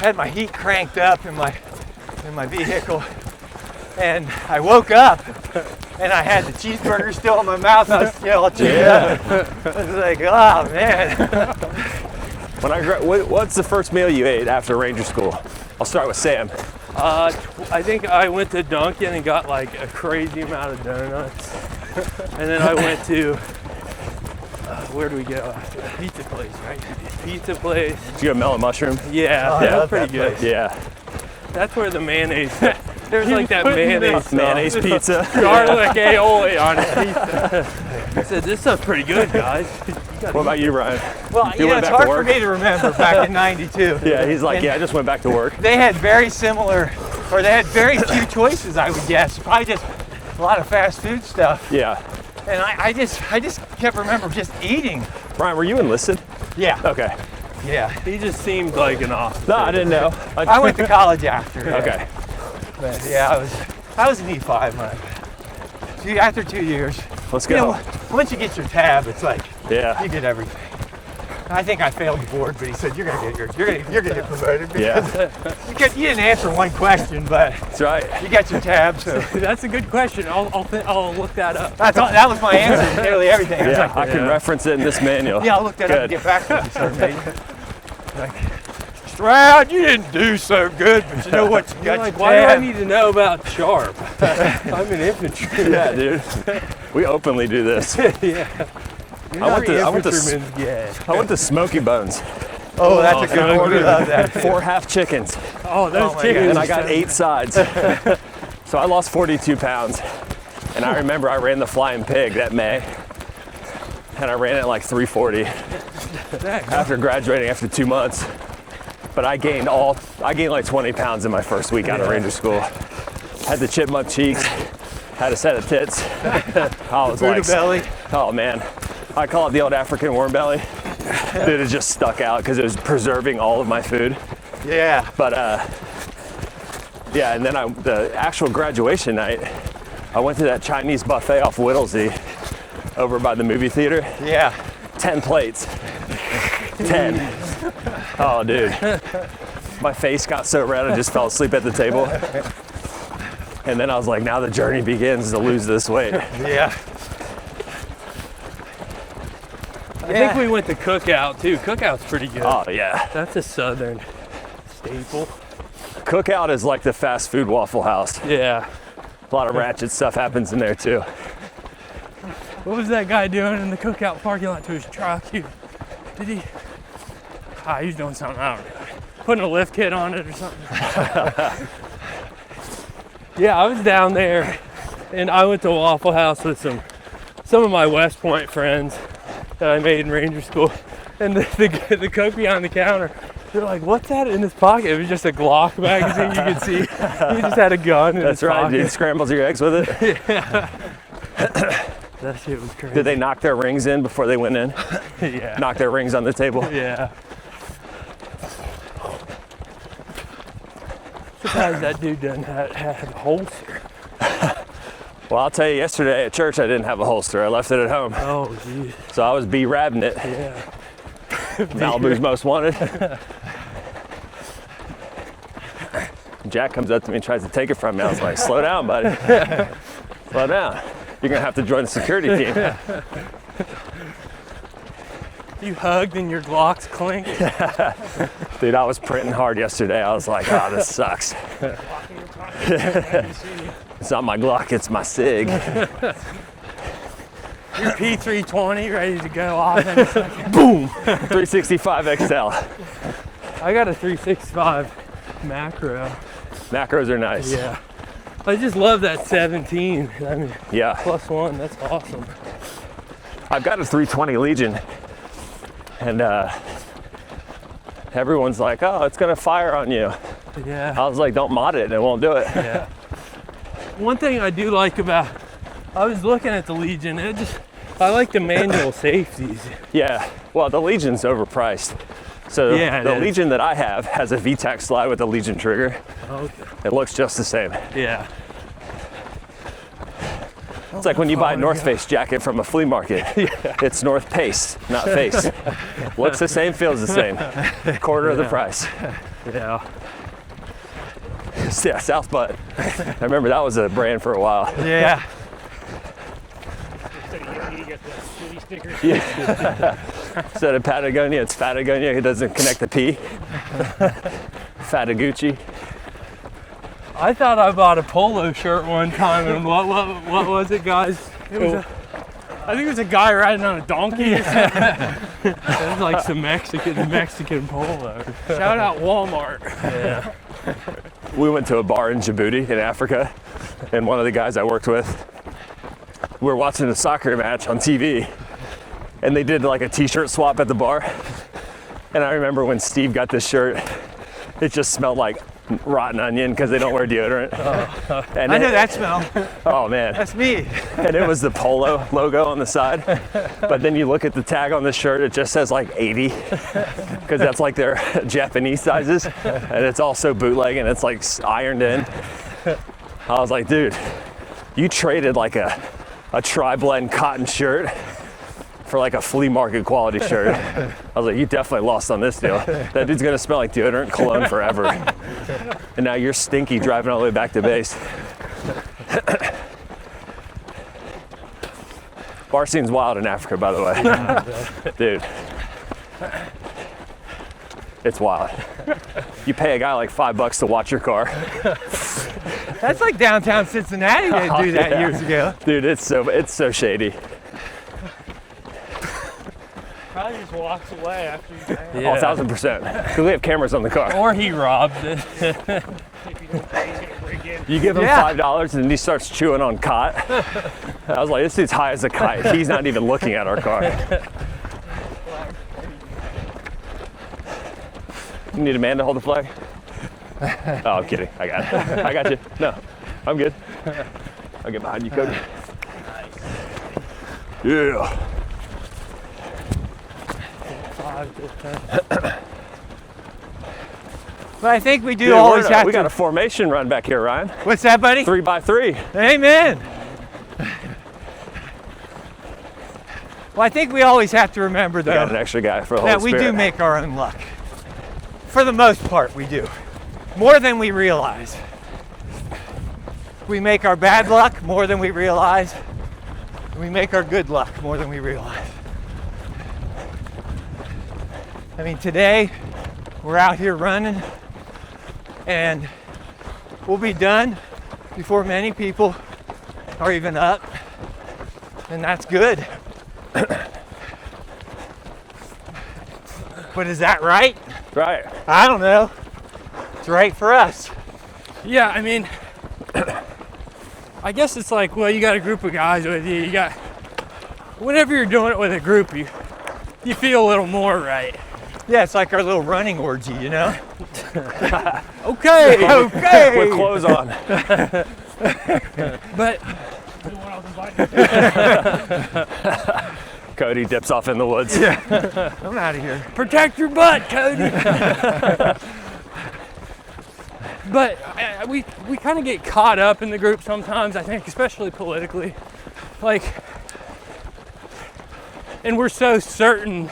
Had my heat cranked up in my vehicle, and I woke up and I had the cheeseburger still in my mouth. I was all chewed up. I was like, oh man. What's the first meal you ate after Ranger School? I'll start with Sam. I think I went to Dunkin' and got like a crazy amount of donuts, and then I went to where do we go after? Pizza place, right? Pizza place. Did you go Mellow Mushroom? Yeah, Oh, I that was love pretty that good. Yeah. That's where the mayonnaise. There's like that mayonnaise, Mayonnaise pizza. garlic aioli on it. I said, "This stuff's pretty good, guys." What about you, Ryan? Well, You went it's back to hard for work? me to remember back in '92. Yeah, he's like, And yeah, I just went back to work. They had very similar, or they had very few choices, I would guess. Probably just a lot of fast food stuff. Yeah. And I just kept remember just eating. Ryan, were you enlisted? Yeah, Okay. yeah. He just seemed like an officer. No, I didn't know. I went to college after. Okay. But yeah, I was an E5 after 2 years. Let's You go. know, once you get your tab, it's like Yeah. you get everything. I think I failed the board, but he said you're gonna get get promoted because Yeah. you didn't answer one question, but That's right. you got your tab. So That's a good question. I'll look that up. that was my answer to nearly everything. I was Yeah, like, I can reference it in this manual. yeah, I'll look that up and Good. get back to you, sir, mate. Like, Stroud, you didn't do so good, but you know what? You got Like, your why do I tab. need to know about Sharp? I'm an infantry. Yeah, dude. We openly do this. Yeah. I went to Infantryman's gay. I went to Smoky Bones. Oh, that's a good so order. good. Love that. 4 half chickens, Oh, those Oh my chickens. and are I got so- 8 sides. So I lost 42 pounds. And I remember I ran the flying pig that May. and I ran it like 340 after graduating after 2 months. But I gained like 20 pounds in my first week out of Ranger School. Had the chipmunk cheeks, had a set of tits. I was like, belly. oh man, I call it the old African worm belly. Dude, it just stuck out because it was preserving all of my food. Yeah. But yeah, and then the actual graduation night, I went to that Chinese buffet off Whittlesey over by the movie theater. Yeah. 10 plates. 10. Oh, dude. My face got so red, I just fell asleep at the table. And then I was like, now the journey begins to lose this weight. Yeah. I think we went to Cookout too. Cookout's pretty good. Oh, yeah. That's a southern staple. Cookout is like the fast food Waffle House. Yeah. A lot of ratchet stuff happens in there too. What was that guy doing in the Cookout parking lot to his truck? He was doing something, I don't know. Putting a lift kit on it or something. Yeah, I was down there and I went to Waffle House with some of my West Point friends that I made in Ranger School. And the cook behind the counter, they're like, what's that in his pocket? It was just a Glock magazine, you could see. He just had a gun in his pocket. That's right, dude. Scrambles your eggs with it. Yeah. That shit was crazy. Did they knock their rings in before they went in? Yeah. Knock their rings on the table? Yeah. Surprised that dude doesn't have a holster. Well, I'll tell you, yesterday at church I didn't have a holster. I left it at home. Oh, geez. So I was B-rabbing it. Yeah. Malibu's most wanted. Jack comes up to me and tries to take it from me. I was like, slow down, buddy. Slow down. You're going to have to join the security team. You hugged and your Glocks clinked. Dude, I was printing hard yesterday. I was like, oh, this sucks. It's not my Glock, it's my SIG. Your P320 ready to go off in a second. Boom! 365 XL. I got a 365 macro. Macros are nice. Yeah. I just love that 17. I mean, Yeah. +1, that's awesome. I've got a 320 Legion. And everyone's like, oh, it's gonna fire on you. Yeah. I was like, don't mod it and it won't do it. Yeah. One thing I do like about, I was looking at the Legion, I like the manual safeties. Yeah, well, the Legion's overpriced. So Yeah, the is. Legion that I have has a VTAC slide with a Legion trigger. Okay. It looks just the same. Yeah. It's like when you buy a North Face jacket from a flea market. It's North Pace, not Face. Looks the same, feels the same. Quarter of the price. Yeah. Yeah, South Butt. I remember that was a brand for a while. Yeah. Yeah. Instead of Patagonia, it's Patagonia. It doesn't connect the P. Fatagucci. I thought I bought a polo shirt one time, and what was it, guys? I think it was a guy riding on a donkey. It was like some Mexican polo. Shout out Walmart. Yeah. We went to a bar in Djibouti in Africa, and one of the guys I worked with, we were watching a soccer match on TV, and they did like a t-shirt swap at the bar. And I remember when Steve got this shirt, it just smelled like rotten onion because they don't wear deodorant. And I know that smell. Oh man. That's me. And it was the Polo logo on the side. But then you look at the tag on the shirt, it just says like 80 because that's like their Japanese sizes. And it's also bootleg and it's like ironed in. I was like, dude, you traded like a tri-blend cotton shirt for like a flea market quality shirt. I was like, you definitely lost on this deal. That dude's gonna smell like deodorant cologne forever. And now you're stinky driving all the way back to base. Bar scene's wild in Africa, by the way. Dude. It's wild. You pay a guy like $5 to watch your car. That's like downtown Cincinnati didn't do that years ago. Dude, it's so shady. Probably just walks away after you pay. Oh, 1,000%. Because we have cameras on the car. Or he robbed it. If you don't pay, he's gonna break You give him Yeah. $5 and then he starts chewing on cot. I was like, this dude's high as a kite. He's not even looking at our car. You need a man to hold the flag? Oh, I'm kidding. I got it. I got you. No, I'm good. I'll get behind you, Cody. Yeah. 5 to 10. But I think we do Dude, always have we to. got a formation run back here, Ryan. What's that, buddy? 3x3. Amen. Well, I think we always have to remember, We got an though, extra guy for the Holy that we Spirit. do make our own luck. For the most part, we do. More than we realize. We make our bad luck more than we realize. We make our good luck more than we realize. I mean, today, we're out here running, and we'll be done before many people are even up, and that's good. But is that right? Right. I don't know. It's right for us. Yeah, I mean, I guess it's like, well, you got a group of guys with you. You got, whenever you're doing it with a group, you feel a little more right. Yeah, it's like our little running orgy, you know? Okay. Okay. With clothes on. But Cody dips off in the woods. I'm out of here. protect your butt, Cody. But we kind of get caught up in the group sometimes, I think, especially politically. Like, and we're so certain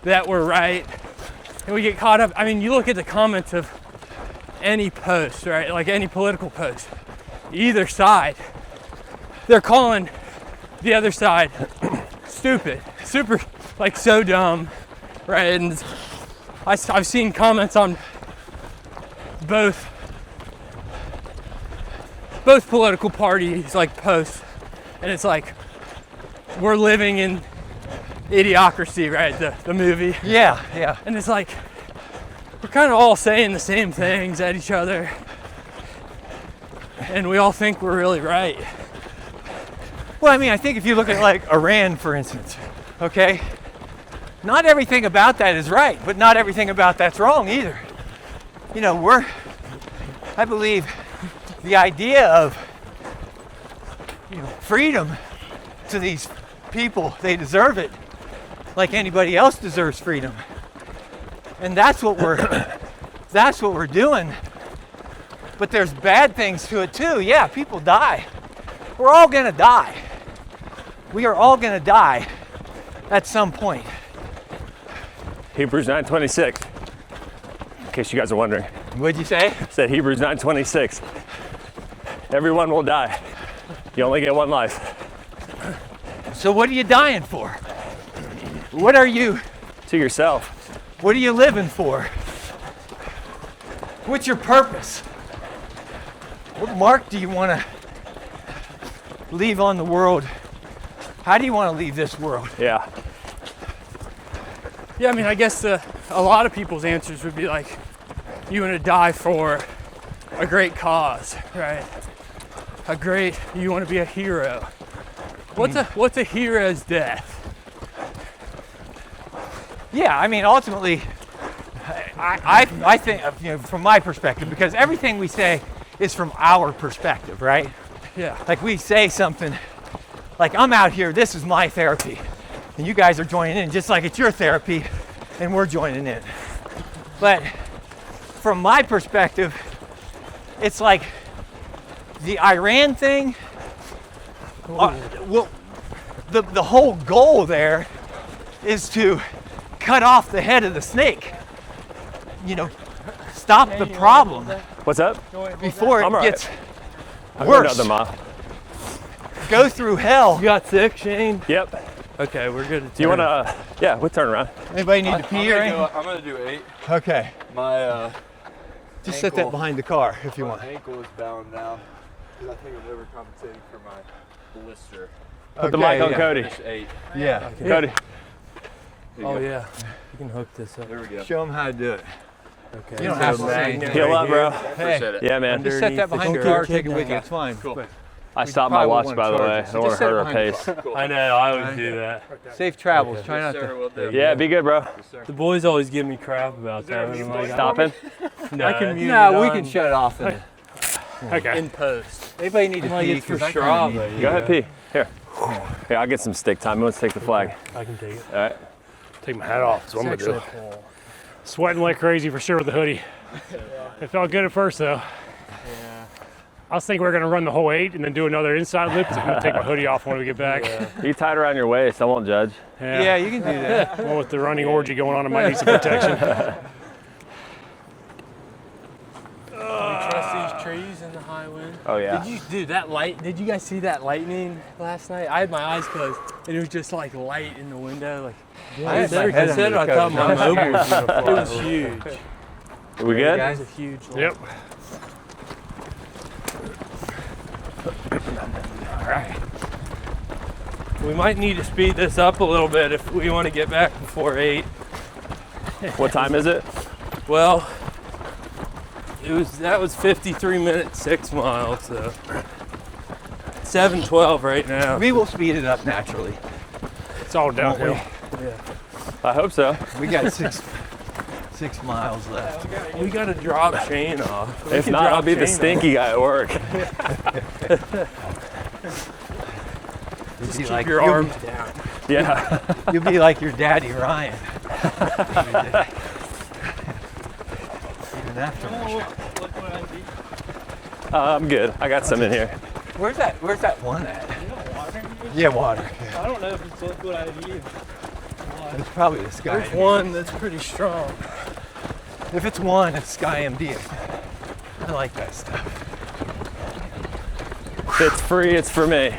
that we're right. And we get caught up. I mean, you look at the comments of any post, right? Like any political post, either side, they're calling the other side stupid, super, like so dumb, right? And I've seen comments on both political parties, like posts, and it's like, we're living in Idiocracy, right? The movie. Yeah, yeah. And it's like, we're kind of all saying the same things at each other, and we all think we're really right. Well, I mean, I think if you look at like Iran, for instance, okay? Not everything about that is right, but not everything about that's wrong either. You know, I believe the idea of, you know, freedom to these people, they deserve it like anybody else deserves freedom. And that's what we're doing. But there's bad things to it too. Yeah, people die. We're all gonna die. We are all gonna die at some point. Hebrews 9:26. In case you guys are wondering. What'd you say? Said Hebrews 9:26. Everyone will die. You only get one life. So what are you dying for? What are you To What are you living for? What's your purpose? What mark do you want to leave on the world? How do you want to leave this world? Yeah. Yeah, I mean, I guess a lot of people's answers would be like, you want to die for a great cause, right? You want to be a hero. What's a hero's death? Yeah, I mean, ultimately, I think, you know, from my perspective, because everything we say is from our perspective, right? Yeah. Like we say something, like I'm out here, this is my therapy, and you guys are joining in just like it's your therapy, and we're joining in. But from my perspective, it's like the Iran thing, well, the whole goal there is to cut off the head of the snake. You know, stop the problem What's up? before I'm it all right. gets I'll go worse. another mile. Go through hell. You got sick, Shane? Yep. Okay, we're good. Do you want to? Yeah, we'll turn around. Anybody need to pee or anything? I'm gonna do 8. Okay. My Just set that ankle- behind the car if you my want. ankle is bound now because I think I'm overcompensating for my blister. Put the mic on yeah. Cody. Finish 8. Yeah. Cody. Here you Oh go. yeah, you can hook this up. There we go. Show them how to do it. Okay. You don't have to say magnet anything. Heal up, bro. Hey, Yeah, man. just set that behind the car, take it with you. It's fine. I stopped my probably watch, won't by the charge way. us. I don't want Just to set hurt it our behind pace. the I know, I always do that. Safe travels. Try not to. Yeah, be good, bro. The boys always give me crap about that. I'm like, Stopping? no, I can mute no, we can shut it off in post. Anybody need to Like pee? it's for 'Cause I kinda need Strava. to Go ahead, pee. Here. Here, I'll get some stick time. Let's take the flag. I can take it. All right. Take my hat off. That's what I'm gonna do. Sweating like crazy for sure with the hoodie. It felt good at first though. I was thinking we were gonna run the whole 8 and then do another inside loop. So I'm gonna take my hoodie off when we get back. You tie it around your waist. I won't judge. Yeah, you can do that. Well, with the running orgy going on, I might need some protection. Trust these trees in the high wind. Oh, yeah. Did you guys see that lightning last night? I had my eyes closed and it was just like light in the window. Like I had my head under the I thought my cover. mobile was gonna fly. It was huge. We good? It was a huge light. Yep. We might need to speed this up a little bit if we want to get back before 8. What time is it? Well, that was 53 minutes, 6 miles, so 7:12 right now. We will speed it up naturally. It's all downhill. I hope so. We got 6 miles left. We gotta drop Shane off. We If can not, drop I'll be the Shane stinky guy at work. You'll be Keep like your arms down. Yeah. You'll be like your daddy Ryan. Even after. I'm good. I got some in here. Where's that one at? Yeah, water. Yeah. I don't know if it's liquid IV. It's probably the Sky. There's one that's pretty strong. If it's one, it's Sky MD. I like that stuff. If it's free, it's for me.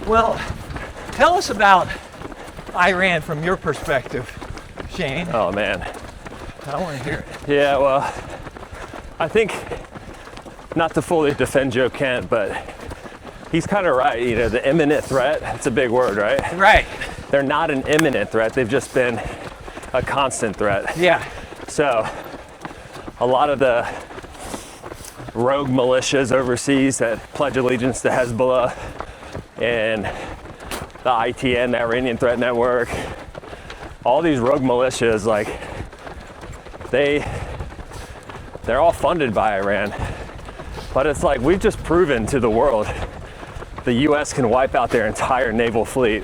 Well, tell us about Iran from your perspective, Shane. Oh, man. I want to hear it. Yeah, well, I think, not to fully defend Joe Kent, but he's kind of right. You know, the imminent threat, it's a big word, right? Right. They're not an imminent threat. They've just been a constant threat. Yeah. So a lot of the rogue militias overseas that pledge allegiance to Hezbollah and the ITN, the Iranian Threat Network, all these rogue militias, like they're all funded by Iran. But it's like we've just proven to the world the US can wipe out their entire naval fleet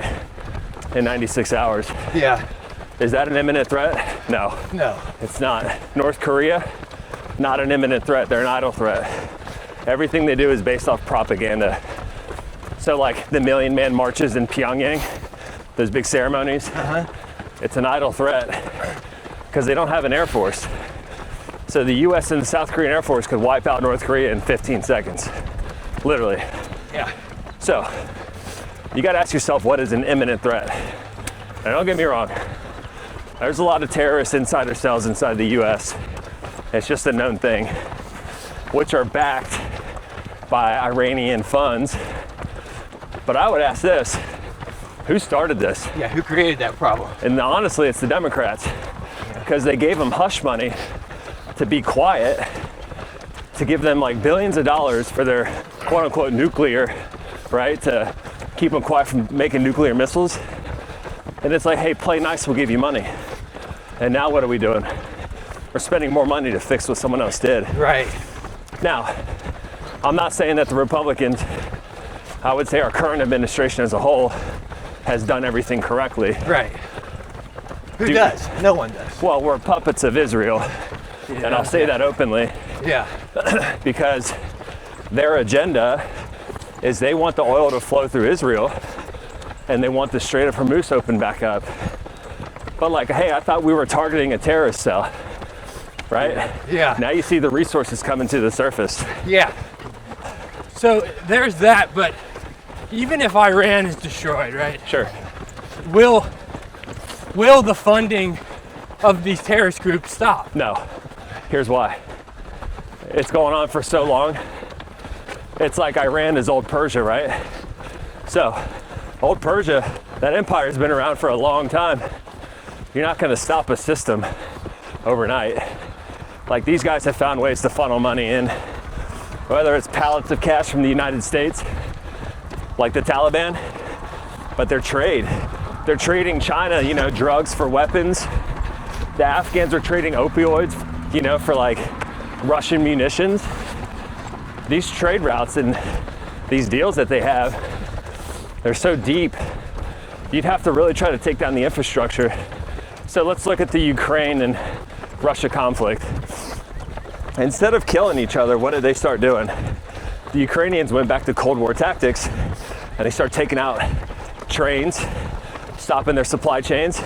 in 96 hours. Yeah. Is that an imminent threat? No. No. It's not. North Korea, not an imminent threat. They're an idle threat. Everything they do is based off propaganda. So like the Million Man marches in Pyongyang, those big ceremonies, it's an idle threat because they don't have an air force. So the US and the South Korean Air Force could wipe out North Korea in 15 seconds, literally. Yeah. So you gotta ask yourself, what is an imminent threat? And don't get me wrong, there's a lot of terrorist insider cells inside the US. It's just a known thing, which are backed by Iranian funds. But I would ask this, who started this? Yeah, who created that problem? And honestly, it's the Democrats, because they gave them hush money to be quiet, to give them like billions of dollars for their quote unquote nuclear, right? To keep them quiet from making nuclear missiles. And it's like, hey, play nice, we'll give you money. And now what are we doing? We're spending more money to fix what someone else did. Right. Now, I'm not saying that the Republicans, I would say our current administration as a whole, has done everything correctly. Right. Who does? No one does. Well, we're puppets of Israel, and I'll say that openly, Yeah. because their agenda is they want the oil to flow through Israel, and they want the Strait of Hormuz open back up. But like, hey, I thought we were targeting a terrorist cell, right? Yeah. Now you see the resources coming to the surface. Yeah. So there's that, but even if Iran is destroyed, right? Sure. Will the funding of these terrorist groups stop? No. Here's why. It's going on for so long. It's like Iran is old Persia, right? So, old Persia, that empire has been around for a long time. you're not going to stop a system overnight. Like, these guys have found ways to funnel money in, whether it's pallets of cash from the United States, like the Taliban, but they're trading China, you know, drugs for weapons. The Afghans are trading opioids, you know, for like Russian munitions. These trade routes and these deals that they have, they're so deep, you'd have to really try to take down the infrastructure. So let's look at the Ukraine and Russia conflict. Instead of killing each other, what did they start doing? The Ukrainians went back to Cold War tactics, and they start taking out trains, stopping their supply chains,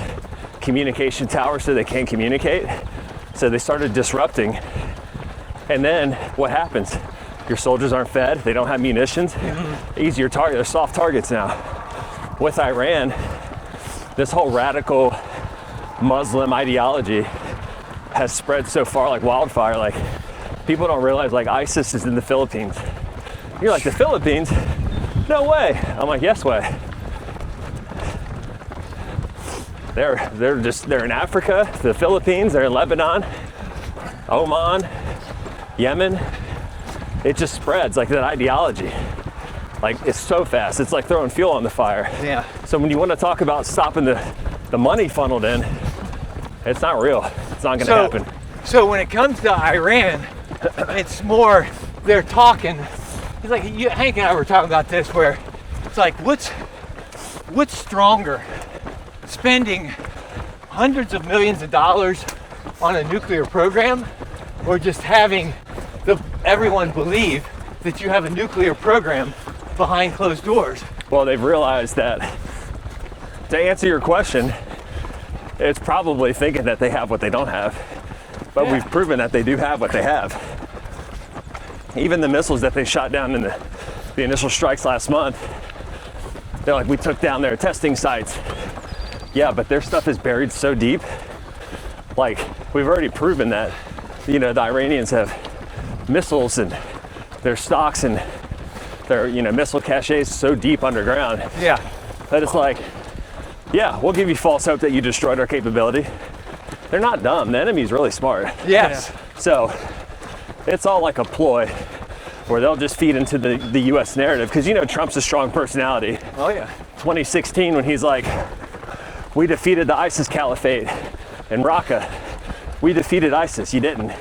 communication towers so they can't communicate. So they started disrupting. And then what happens? Your soldiers aren't fed, they don't have munitions. Easier target, they're soft targets now. With Iran, this whole radical Muslim ideology has spread so far like wildfire. Like, people don't realize, like, ISIS is in the Philippines. You're like, the Philippines? No way. I'm like, yes way. They're in Africa, the Philippines, they're in Lebanon, Oman, Yemen. It just spreads, like, that ideology. Like, it's so fast. It's like throwing fuel on the fire. Yeah. So when you want to talk about stopping the money funneled in, it's not real. It's not going to happen. So when it comes to Iran, it's more they're talking. It's like Hank and I were talking about this, where it's like, what's stronger, spending hundreds of millions of dollars on a nuclear program, or just having everyone believe that you have a nuclear program behind closed doors? Well, they've realized that, to answer your question, it's probably thinking that they have what they don't have. But we've proven that they do have what they have. Even the missiles that they shot down in the initial strikes last month, they're like, we took down their testing sites. Yeah, but their stuff is buried so deep. Like, we've already proven that, you know, the Iranians have missiles and their stocks and their, you know, missile caches so deep underground. Yeah. That it's like, yeah, we'll give you false hope that you destroyed our capability. They're not dumb. The enemy's really smart. Yes. Yeah. So it's all like a ploy where they'll just feed into the US narrative, because, you know, Trump's a strong personality. Oh yeah. 2016, when he's like, we defeated the ISIS caliphate in Raqqa. We defeated ISIS. You didn't.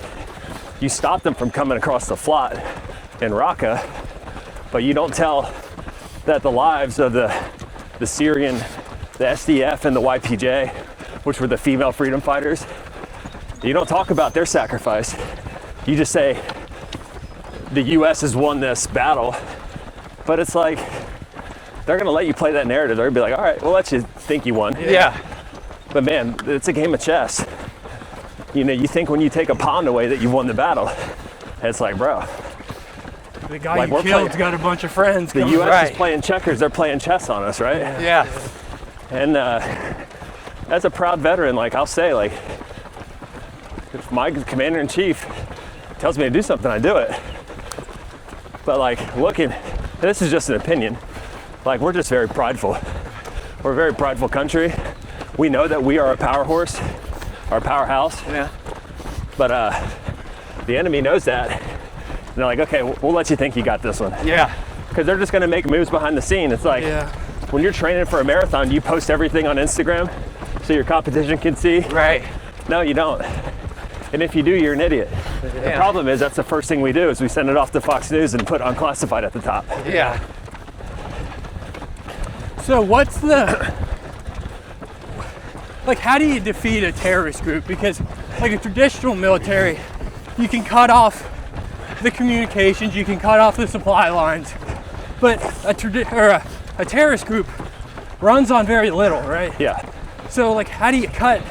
You stopped them from coming across the Flat in Raqqa, but you don't tell that the lives of the Syrian, the SDF and the YPJ, which were the female freedom fighters, you don't talk about their sacrifice. You just say the US has won this battle, but it's like, they're gonna let you play that narrative. They're gonna be like, all right, we'll let you think you won. Yeah. But man, it's a game of chess. You know, you think when you take a pawn away that you won the battle. It's like, bro. The guy you killed's got a bunch of friends. The US is playing checkers, they're playing chess on us, right? Yeah. And as a proud veteran, like, I'll say, like, if my commander-in-chief tells me to do something, I do it. But like, looking, this is just an opinion, like, we're just very prideful. We're a very prideful country. We know that we are a power horse, our powerhouse. Yeah. But the enemy knows that. And they're like, okay, we'll let you think you got this one. Yeah. Because they're just gonna make moves behind the scene. It's like, when you're training for a marathon, you post everything on Instagram so your competition can see. Right. No, you don't. And if you do, you're an idiot. The problem is, that's the first thing we do, is we send it off to Fox News and put unclassified at the top. Yeah. So what's the, like, how do you defeat a terrorist group? Because like a traditional military, you can cut off the communications, you can cut off the supply lines, but a terrorist group runs on very little, right? Yeah. So like, how do you cut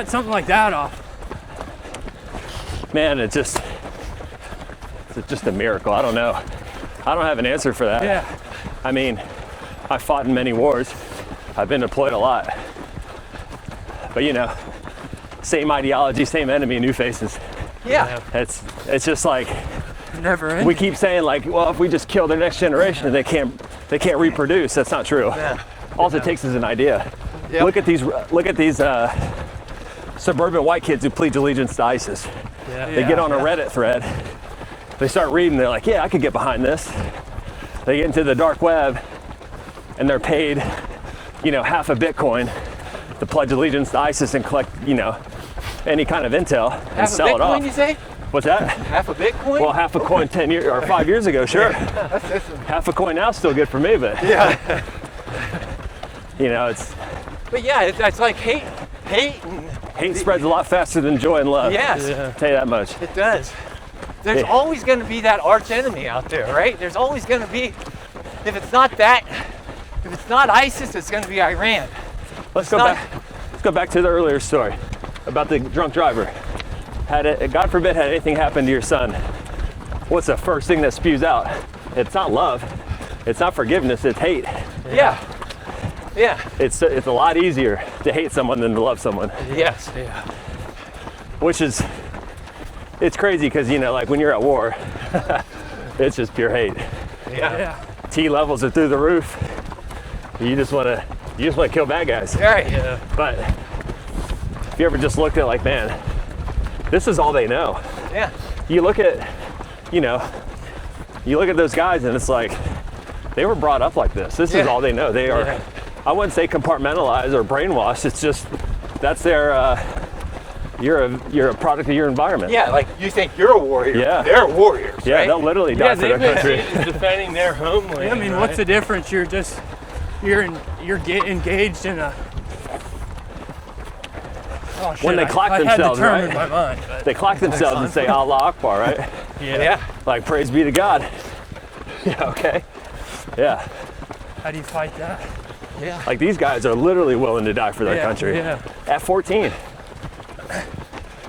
something like that off? Man, it's just a miracle. I don't know. I don't have an answer for that. Yeah. I mean, I fought in many wars. I've been deployed a lot. But, you know, same ideology, same enemy, new faces. Yeah. It's just like, never ending. we keep saying, like, well, if we just kill the next generation, they can't reproduce. That's not true. Yeah. All it takes is an idea. Yep. Look at these suburban white kids who pledge allegiance to ISIS. They get on a Reddit thread. They start reading. They're like, yeah, I could get behind this. They get into the dark web, and they're paid, half a Bitcoin to pledge allegiance to ISIS and collect, any kind of intel and sell it off. Half a Bitcoin, you say? What's that? Half a Bitcoin? Well, half a coin 10 years or 5 years ago, sure. Half a coin now is still good for me, but it's. But yeah, it's like hate spreads a lot faster than joy and love. Yes, I'll tell you that much. it does. There's always going to be that arch enemy out there, right? There's always going to be. If it's not ISIS, it's going to be Iran. Let's go back to the earlier story about the drunk driver. God forbid, had anything happened to your son, what's the first thing that spews out? It's not love. It's not forgiveness. It's hate. Yeah. It's a lot easier to hate someone than to love someone. Yes. Which is, it's crazy because like when you're at war, it's just pure hate. Yeah. T levels are through the roof. You just want to kill bad guys. Right. Yeah. But if you ever just looked at like, man, this is all they know. Yeah. You look at, you look at those guys and it's like, they were brought up like this. This is all they know. They are, I wouldn't say compartmentalized or brainwashed. It's just, that's their, you're a product of your environment. Yeah, like you think you're a warrior. Yeah. They're warriors. Yeah, right? they'll literally die for their country. Defending their homeland. I mean, what's the difference? You're engaged in a. Oh, shit, When they clock themselves, I had the term right? in my mind, They clock themselves and say Allah Akbar, right? Yeah. Like praise be to God. Yeah, okay. Yeah. How do you fight that? Yeah. Like these guys are literally willing to die for their country. Yeah. At 14.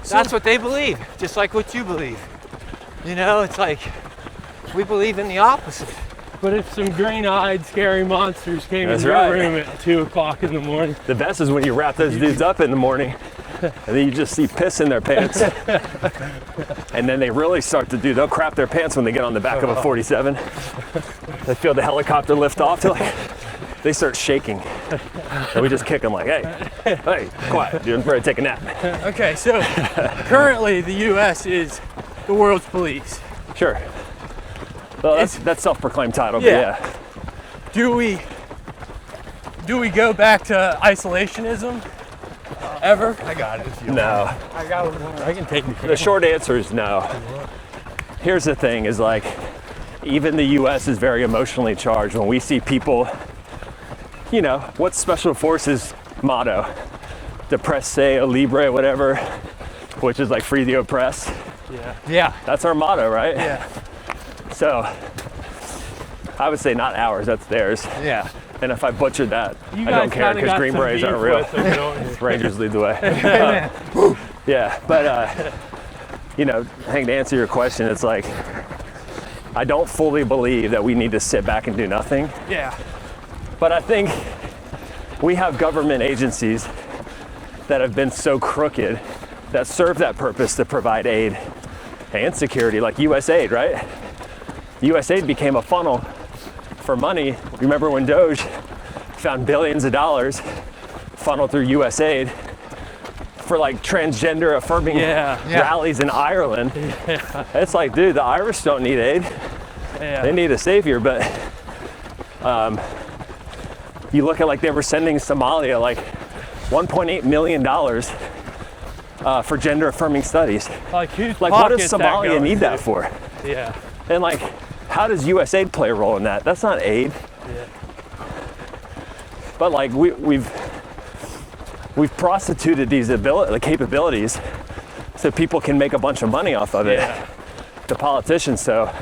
That's what they believe, just like what you believe. It's like we believe in the opposite. But if some green-eyed, scary monsters came That's in your right. room at 2 o'clock in the morning, The best is when you wrap those dudes up in the morning and then you just see piss in their pants. And then they really start to they'll crap their pants when they get on the back of a 47. They feel the helicopter lift off. They start shaking. And we just kick them like, hey, quiet, you're ready to take a nap. Okay, so currently the U.S. is the world's police. Sure. Well, that's self-proclaimed title, but Yeah. Do we go back to isolationism ever? I got it. no. I got one more. I can take it. The short answer is no. Here's the thing is like, even the U.S. is very emotionally charged when we see people, what's Special Forces motto? Depresse, libre, whatever, which is like free the oppressed. Yeah. That's our motto, right? Yeah. So I would say not ours, that's theirs. Yeah. And if I butchered that, You I don't guys care kinda because got Green some Berets beef aren't real. with them, don't you? Rangers lead the way. Yeah, but I think to answer your question, it's like, I don't fully believe that we need to sit back and do nothing. Yeah. But I think we have government agencies that have been so crooked that serve that purpose to provide aid and security, like USAID, right? USAID became a funnel for money. Remember when Doge found billions of dollars funneled through USAID for like transgender affirming rallies in Ireland? It's like, dude, the Irish don't need aid. They need a savior, but you look at like they were sending Somalia like $1.8 million for gender affirming studies. Like, whose Like, what does pocket's that Somalia going need to? that for? Yeah. And like, how does USAID play a role in that? That's not aid. Yeah. But like we've prostituted these capabilities so people can make a bunch of money off of it. Yeah. The politicians. So,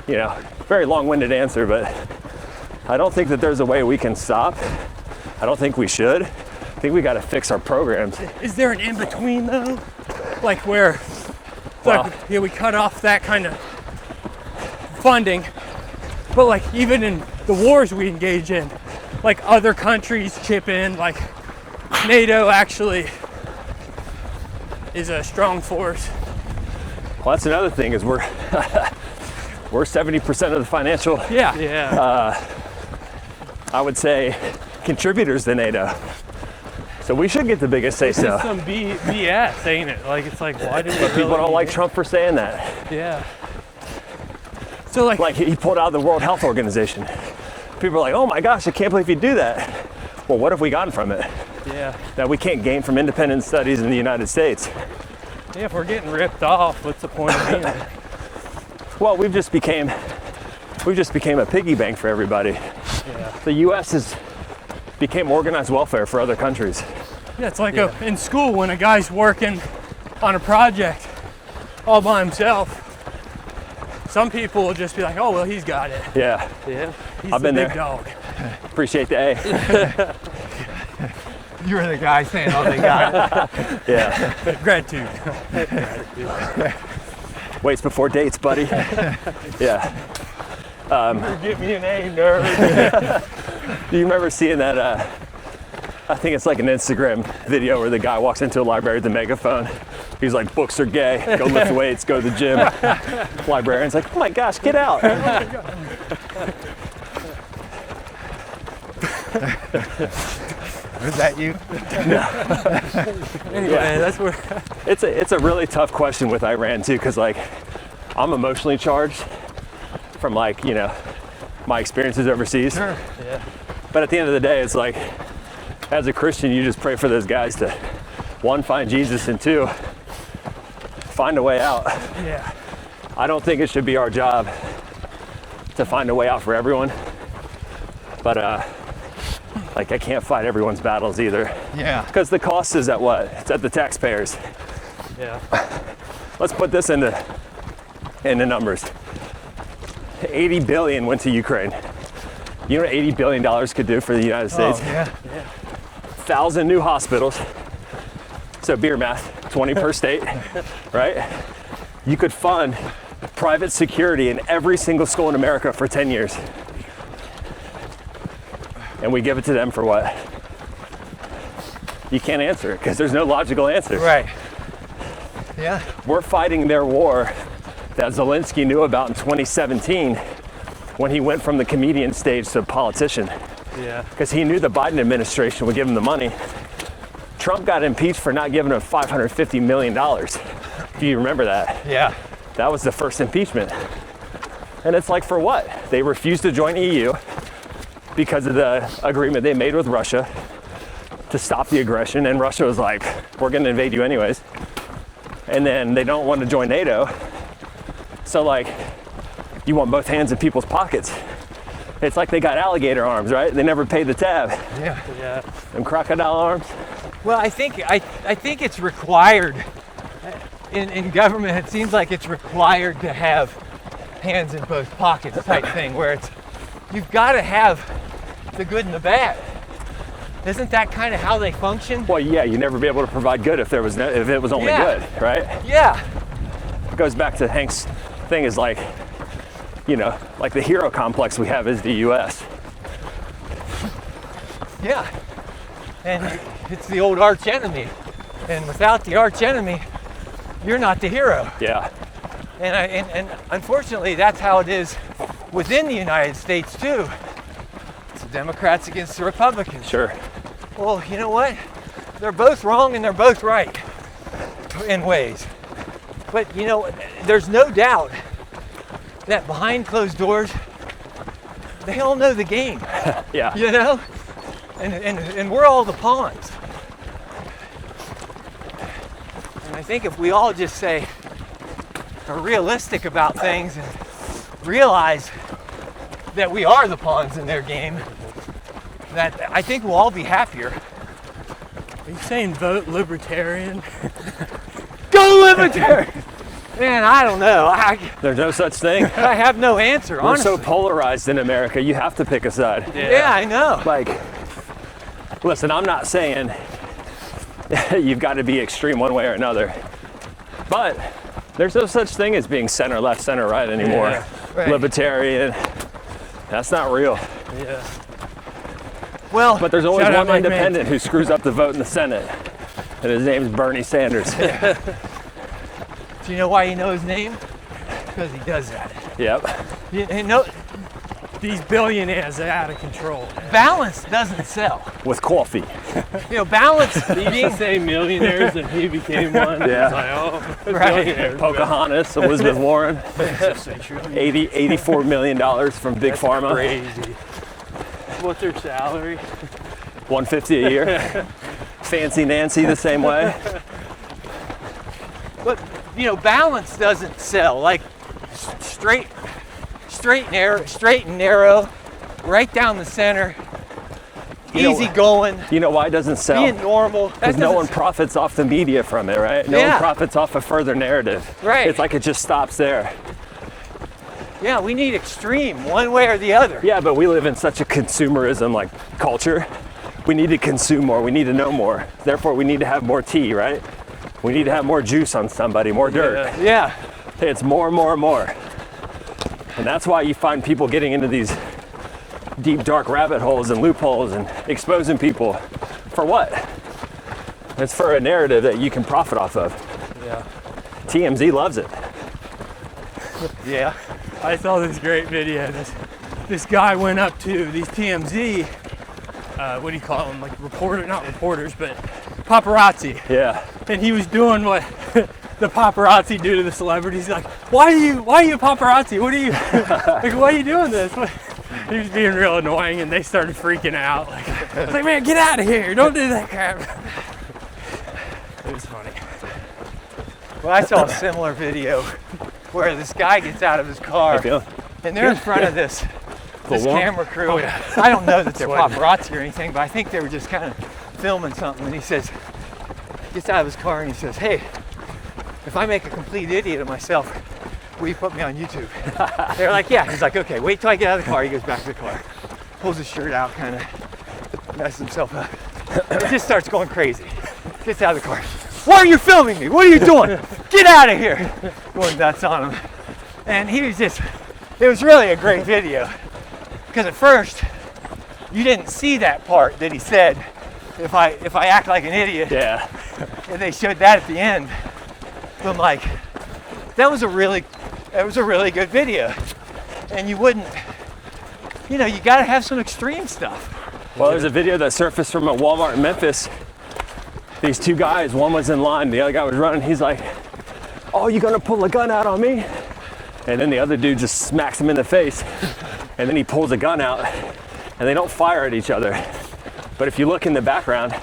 very long-winded answer, but I don't think that there's a way we can stop. I don't think we should. I think we got to fix our programs. Is there an in-between though? Like where we cut off that kind of funding, but like even in the wars we engage in, like other countries chip in, like NATO actually is a strong force. Well, that's another thing is we're 70% of the financial, Yeah. I would say contributors to NATO. So we should get the biggest say It's so. some BS, ain't it? Like, it's like, why do we But people really don't like need Trump for saying that. it? Yeah. So like, Like he pulled out of the World Health Organization. People are like, oh my gosh, I can't believe you do that. Well, what have we gotten from it? yeah. That we can't gain from independent studies in the United States. Yeah, if we're getting ripped off, what's the point of being there? Well, we just became a piggy bank for everybody. Yeah. The U.S. became organized welfare for other countries. Yeah, it's like in school when a guy's working on a project all by himself. Some people will just be like, oh, well, he's got it. Yeah, Yeah. He's I've the been big there. dog. appreciate the A. You were the guy saying, "Oh, they got it." Yeah, Gratitude. waits before dates, buddy. Yeah. Get me an A, nerd. Do you remember seeing that? I think it's like an Instagram video where the guy walks into a library with a megaphone. He's like, books are gay, go lift weights, go to the gym. Librarian's like, oh my gosh, get out. Was that you? Anyway, that's where. It's a really tough question with Iran too, because like I'm emotionally charged from like, you know, my experiences overseas. Yeah. But at the end of the day, it's like, as a Christian, you just pray for those guys to, one, find Jesus, and two, find a way out. Yeah. I don't think it should be our job to find a way out for everyone. But like I can't fight everyone's battles either. Yeah. Because the cost is at what? It's at the taxpayers. Yeah. Let's put this into numbers. 80 billion went to Ukraine. You know what $80 billion could do for the United States? Oh, yeah. 1,000 new hospitals. So beer math, 20 per state, right? You could fund private security in every single school in America for 10 years. And we give it to them for what? You can't answer it because there's no logical answer. Right. Yeah. We're fighting their war that Zelensky knew about in 2017 when he went from the comedian stage to politician, Yeah. because he knew the Biden administration would give him the money. Trump got impeached for not giving him $550 million. Do you remember that? Yeah. That was the first impeachment. And it's like, for what? They refused to join EU because of the agreement they made with Russia to stop the aggression, and Russia was like, we're gonna invade you anyways. And then they don't want to join NATO. So like, you want both hands in people's pockets. It's like they got alligator arms, right? They never paid the tab. Yeah. Yeah. Them crocodile arms. Well, I think it's required in government. It seems like it's required to have hands in both pockets type thing, where it's you've got to have the good and the bad. Isn't that kind of how they function? Well, yeah, you'd never be able to provide good if there was no, if it was only Yeah. good, right? Yeah. It goes back to Hank's thing is like, you know, like the hero complex we have is the U.S. Yeah. And it's the old arch enemy. And without the arch enemy, you're not the hero. Yeah, And unfortunately, that's how it is within the United States too. It's the Democrats against the Republicans. sure. Well, you know what? They're both wrong and they're both right in ways. But you know, there's no doubt that behind closed doors, they all know the game, Yeah, you know? And we're all the pawns. And I think if we all just say, are realistic about things and realize that we are the pawns in their game, that I think we'll all be happier. Are you saying vote libertarian? Go libertarian! Man, I don't know. there's no such thing. I have no answer, We're honestly. so polarized in America, you have to pick a side. Yeah, I know. Like, listen, I'm not saying you've got to be extreme one way or another, but there's no such thing as being center left, center right anymore. Yeah, right. Libertarian, that's not real. Yeah. Well, But there's always Shout out one Mike independent who screws up the vote in the Senate, and his name's Bernie Sanders. do you know why you know his name? Because he does that. Yep. You know, Do these billionaires are out of control. Balance doesn't sell. With coffee. You know, balance He being used to say millionaires and he became one. Yeah. It's like, oh, Right. billionaires. Pocahontas, Elizabeth Warren, 84 million from Big Pharma, Crazy. What's her salary? 150 a year. Fancy Nancy the same way. But you know, balance doesn't sell. Like straight and narrow, right down the center, You know- easy going, You know why it doesn't sell? being normal. That Because no doesn't one profits off the media from it, right? No Yeah. one profits off a further narrative. Right. It's like it just stops there. Yeah, we need extreme, one way or the other. Yeah, but we live in such a consumerism like culture. We need to consume more. We need to know more. Therefore, we need to have more tea, right? We need to have more juice on somebody, more dirt. Yeah, It's more and more and more. And that's why you find people getting into these deep, dark rabbit holes and loopholes and exposing people. For what? It's for a narrative that you can profit off of. Yeah. TMZ loves it. yeah. I saw this great video. This guy went up to these TMZ, what do you call them? Like not reporters, but paparazzi. Yeah. And he was doing what the paparazzi do to the celebrities. He's like, why are you paparazzi? What are you, like, why are you doing this? He was being real annoying and they started freaking out. Like, man, get out of here. Don't do that crap. It was funny. Well, I saw a similar video where this guy gets out of his car Feel? and they're in front of this warm? camera crew. Oh, yeah. I don't know that they're paparazzi or anything, but I think they were just kind of filming something. And he says, gets out of his car and he says, hey, if I make a complete idiot of myself, will you put me on YouTube? They're like, yeah. He's like, okay, wait till I get out of the car. He goes back to the car, pulls his shirt out, kind of messes himself up. It just starts going crazy. Gets out of the car. Why are you filming me? What are you doing? Get out of here. Going nuts on him. And he was just, it was really a great video. Because at first, you didn't see that part that he said, if I act like an idiot, Yeah. and they showed that at the end. But I'm like, that was a really good video. And you wouldn't, you know, you gotta have some extreme stuff. Well, there's a video that surfaced from a Walmart in Memphis. These two guys, one was in line, the other guy was running. He's like, oh, you gonna pull a gun out on me? And then the other dude just smacks him in the face. And then he pulls a gun out and they don't fire at each other. But if you look in the background,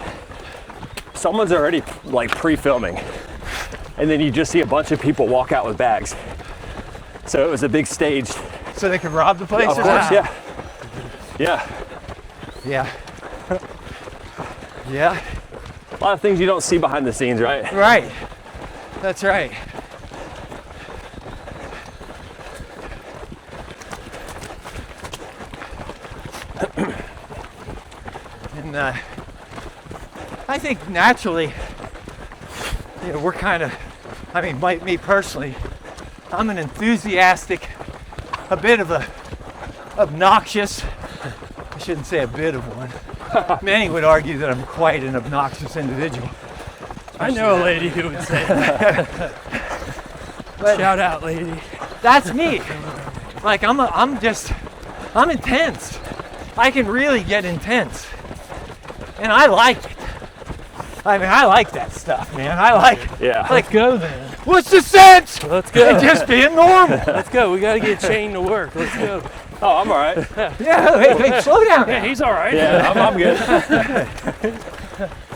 someone's already like pre-filming. And then you just see a bunch of people walk out with bags. So it was a big stage. So they could rob the place Of or course, something? yeah. Yeah. Yeah. Yeah. A lot of things you don't see behind the scenes, right? Right. That's right. And I think naturally, you know, we're kind of, I mean, me personally, I'm an enthusiastic, a bit of a obnoxious, I shouldn't say a bit of one. Many would argue that I'm quite an obnoxious individual. I know a lady who would say that. But Shout out, lady. that's me. Like I'm intense. I can really get intense. And I like it. I mean, I like that stuff, man. I like, Yeah. like, Go then. what's the sense? Let's go. And just being normal. Let's go. We gotta get chained to work. Let's go. Oh, I'm all right. Yeah, hey, slow down. Yeah, he's all right. Yeah, I'm good.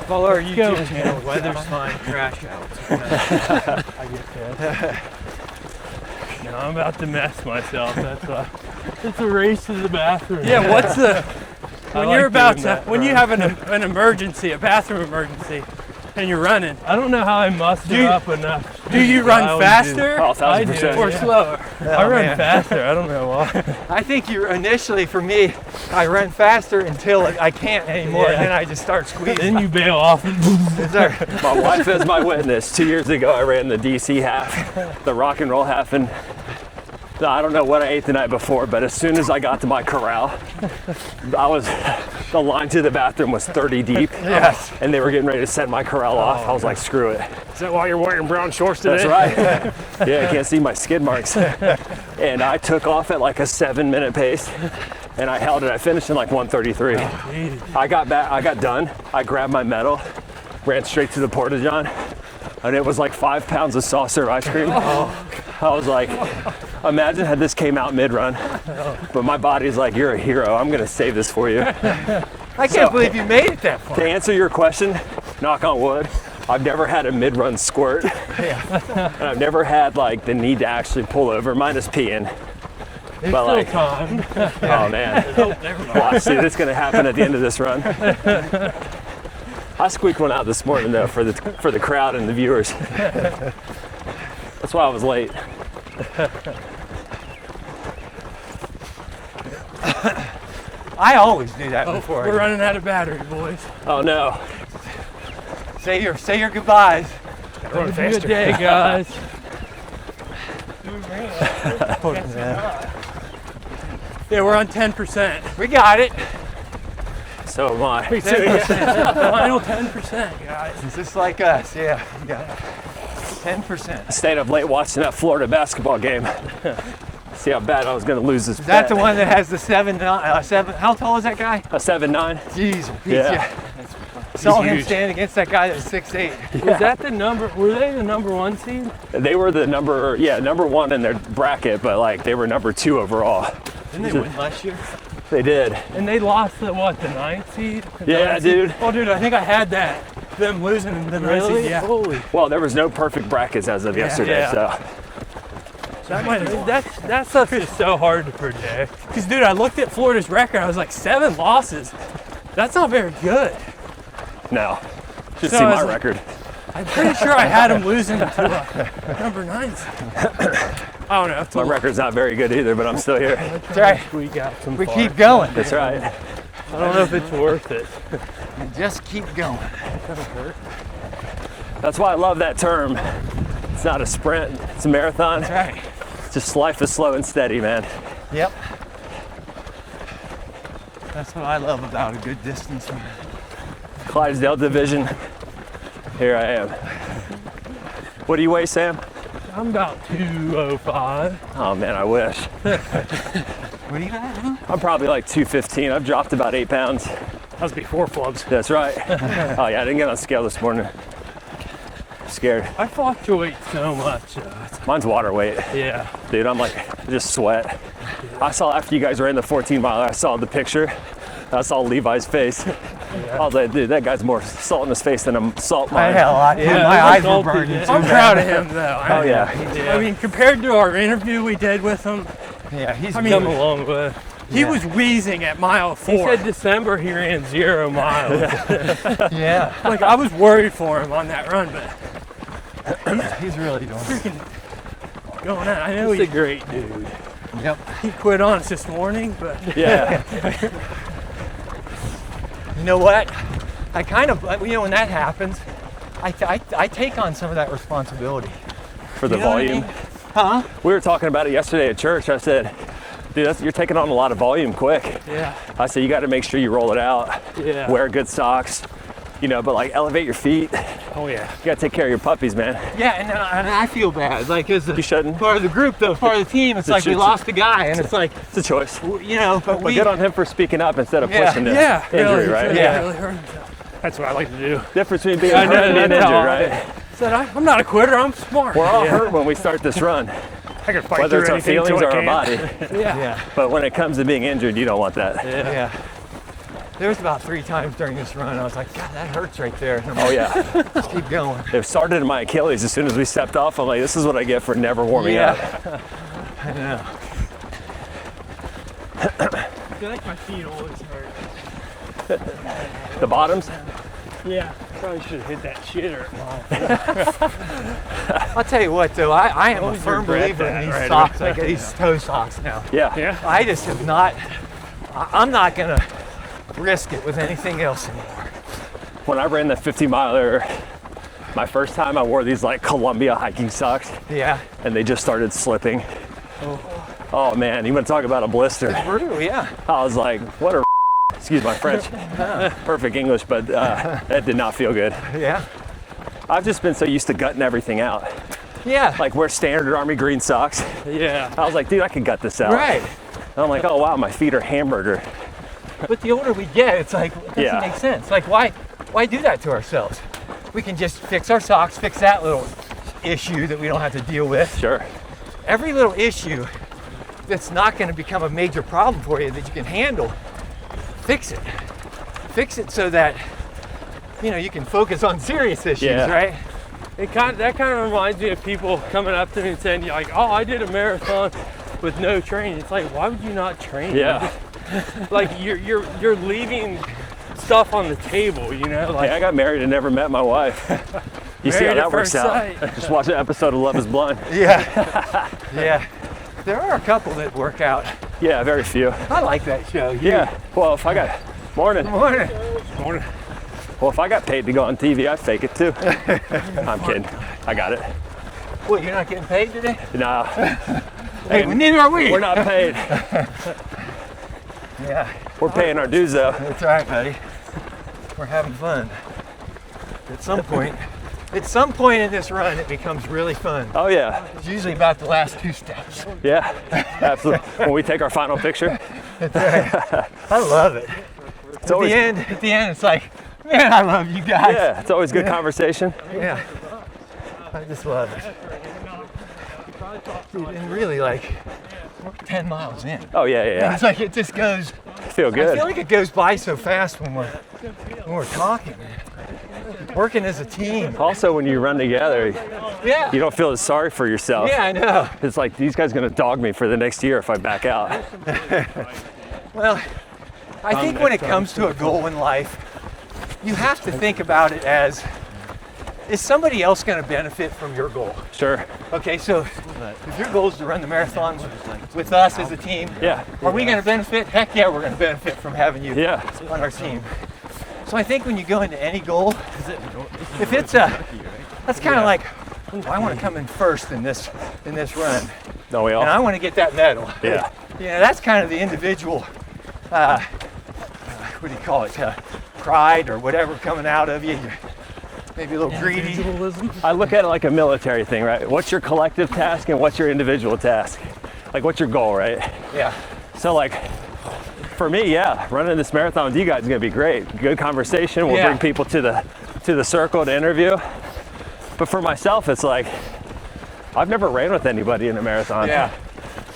Follow our Go. YouTube channel. Weather's fine. Crash out. I get that. No, I'm about to mess myself. That's why. It's a race to the bathroom. Yeah, what's the when you're about to when you have an emergency, a bathroom emergency, and you're running? I don't know how I muster up enough. Do you run faster? Oh, 1,000%. Or slower? I run man. faster. I don't know why. I think you initially, for me, I run faster until I can't anymore, and then I just start squeezing. Then you bail off. Yes, sir. My wife is my witness. 2 years ago, I ran the DC half, the rock and roll half, and No, I don't know what I ate the night before, but as soon as I got to my corral, the line to the bathroom was 30 deep. Yes. And they were getting ready to set my corral off. I was like, screw it. Is that why you're wearing brown shorts today? That's right. Yeah, I can't see my skid marks. And I took off at like a 7-minute pace, and I held it. I finished in like 1:33. I got back, I got done. I grabbed my medal, ran straight to the porta-john, and it was like 5 pounds of soft serve ice cream. I was like, imagine had this came out mid-run, but my body's like, you're a hero. I'm gonna save this for you. I can't believe you made it that far. To answer your question, knock on wood, I've never had a mid-run squirt. And I've never had like the need to actually pull over, minus peeing. But like, Time. oh man, watch, see, this is gonna happen at the end of this run. I squeaked one out this morning though for the crowd and the viewers. That's why I was late. I always do that before. We're running out of battery, boys. Oh no. Say your goodbyes. Run Good faster. day, guys. Yeah, we're on 10%. We got it. So am I. Final 10%, guys. It's just like us. Yeah, we got it. 10%. Stayed up late watching that Florida basketball game. See how bad I was gonna lose this Is that bet. the one that has the 7'9"? How tall is that guy? A 7'9". Jeez, Yeah. Saw him huge. stand against that guy that was 6'8". Was that the number? Were they the number 1 seed? They were the number one in their bracket, but like they were number 2 overall. Didn't they win last year? They did. And they lost the 9th seed? The Yeah, 9th seed? dude. Oh, dude, I think I had that. Them losing in the 9th seed. Yeah. Holy. Well, there was no perfect brackets as of yesterday, yeah. so That stuff is so hard to predict. Because, dude, I looked at Florida's record. I was like, 7 losses. That's not very good. no. Just So see I my was like- record. I'm pretty sure I had them losing to number 9 seed. I don't know. It's a My lot. record's not very good either, but I'm still here. That's right. We got some We far. keep going. That's right. I don't know if it's worth it. Just keep going. That's why I love that term. It's not a sprint, it's a marathon. That's right. Just life is slow and steady, man. Yep. That's what I love about a good distance run. Clydesdale division. Here I am. What do you weigh, Sam? I'm about 205. Oh man, I wish. What do you got? Huh? I'm probably like 215. I've dropped about 8 pounds. That was before flubs. That's right. Oh yeah, I didn't get on scale this morning. I'm scared. I fluctuate so much. Mine's water weight. Yeah. Dude, I'm like, I just sweat. I saw after you guys ran the 14 miler, I saw the picture. I saw Levi's face. I was like, dude, that guy's more salt in his face than a salt mine. Hell, my eyes were burning. I'm proud of him, though. Oh yeah. I mean, compared to our interview we did with him, Yeah, he's I mean, good. come a long way. He was wheezing at mile 4. He said December he ran 0 miles. Yeah, Like, I was worried for him on that run, but he's really doing it. freaking going out. I know he's a great dude. Yep. He quit on us this morning, but Yeah. You know what? I kind of, when that happens, I take on some of that responsibility. For the You know what I volume. mean? Huh? We were talking about it yesterday at church. I said, dude, you're taking on a lot of volume quick. yeah, I said, you got to make sure you roll it out. yeah. Wear good socks, but like elevate your feet. Oh yeah. You got to take care of your puppies, man. Yeah, and I feel bad. Like, as You shouldn't. part of the group, though, part of the team, it's like we it's- lost a guy, and it's like, It's a choice. but But we, good on him for speaking up instead of Yeah. pushing the Yeah, injury, really, right? Yeah. really hurt himself. That's what I like to do. Difference between being I hurt know, and being that's injured, how right? Said, I'm not a quitter, I'm smart. We're all hurt when we start this run, I can fight whether through it's our anything feelings till or I our can't. body. yeah, But when it comes to being injured, you don't want that. yeah. There was about 3 times during this run, I was like, God, that hurts right there. And I'm Oh yeah. like, just keep going. It started in my Achilles as soon as we stepped off. I'm like, this is what I get for never warming up. I know. I feel like my feet always hurt. The bottoms? Yeah, probably should have hit that shitter. I'll tell you what, though, I am a Always firm regret believer in that, these right? socks, like these toe socks now. Yeah. Yeah. I just have not, I'm not gonna risk it with anything else anymore. When I ran the 50 miler, my first time I wore these like Columbia hiking socks Yeah, and they just started slipping. Oh man, you want to talk about a blister? Brutal, yeah. I was like, what a excuse my French, perfect English, but that did not feel good. Yeah. I've just been so used to gutting everything out. Yeah. Like wear standard army green socks. Yeah. I was like, dude, I could gut this out. Right. And I'm like, oh wow, my feet are hamburger. But the older we get, it's like, it doesn't Yeah. make sense. Like, why do that to ourselves? We can just fix our socks, fix that little issue that we don't have to deal with. Sure. Every little issue that's not going to become a major problem for you that you can handle, fix it. Fix it so that, you know, you can focus on serious issues, Yeah. right? That kind of reminds me of people coming up to me and saying, like, oh, I did a marathon with no training. It's like, why would you not train? Yeah. Like you're leaving stuff on the table, you know? Like, Hey, I got married and never met my wife. You see how Married at that works first out? sight. Just watch an episode of Love is Blind. Yeah. Yeah. There are a couple that work out. Yeah, very few. I like that show. Yeah. Well, if I got morning. Morning. Morning. Well, if I got paid to go on TV, I'd fake it too. I'm kidding. I got it. What, you're not getting paid today? Nah, Hey, neither are we. we're not paid. Yeah. We're paying our dues though. That's all right, buddy. We're having fun. At some point in this run, it becomes really fun. Oh yeah, It's usually about the last 2 steps. yeah, absolutely. When we take our final picture, I love it. it's always At the end, it's like, man, I love you guys. yeah, it's always good conversation. Yeah. I just love it. Dude, and really, like, we're 10 miles in. Oh yeah, yeah, It's like it just goes. yeah. Feel I good. feel like it goes by so fast when we're talking, working as a team. Also, when you run together, Yeah. you don't feel as sorry for yourself. Yeah, I know. It's like these guys gonna dog me for the next year if I back out. Well, I think when it comes to a goal in life, you have to think about it as, is somebody else going to benefit from your goal? Sure. Okay, so if your goal is to run the marathon with us as a team, Yeah. are we going to benefit? Heck yeah, we're going to benefit from having you Yeah. on our team. So I think when you go into any goal, if it's that's kind of like, I want to come in first in this run, No, we all. and I want to get that medal. Yeah. Yeah, that's kind of the individual, what do you call it, pride or whatever coming out of you. You're maybe a little greedy. individualism. I look at it like a military thing, right? What's your collective task and what's your individual task? Like, what's your goal, right? Yeah, So, like, for me, yeah, running this marathon with you guys is gonna be great. Good conversation. We'll Yeah. bring people to the circle to interview. But for myself, it's like I've never ran with anybody in a marathon. yeah,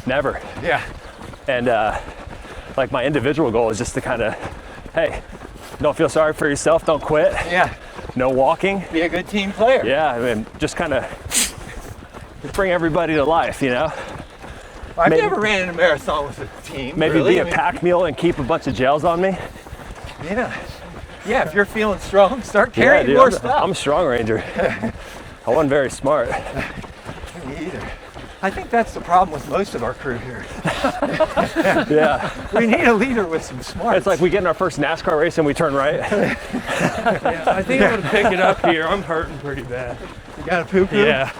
Never. yeah, And like my individual goal is just to kind of, hey, don't feel sorry for yourself. Don't quit. yeah. No walking. Be a good team player. Yeah, I mean, just kind of bring everybody to life, you know? I've maybe- never ran in a marathon with a team. Maybe really. be I a mean, pack mule and keep a bunch of gels on me. Yeah, yeah. If you're feeling strong, start carrying dude, more I'm stuff. a strong ranger. I wasn't very smart. Me either. I think that's the problem with most of our crew here. Yeah, We need a leader with some smarts. it's like we get in our first NASCAR race and we turn right. I think I'm gonna pick it up here. I'm hurting pretty bad. You got a poo-poo? Yeah.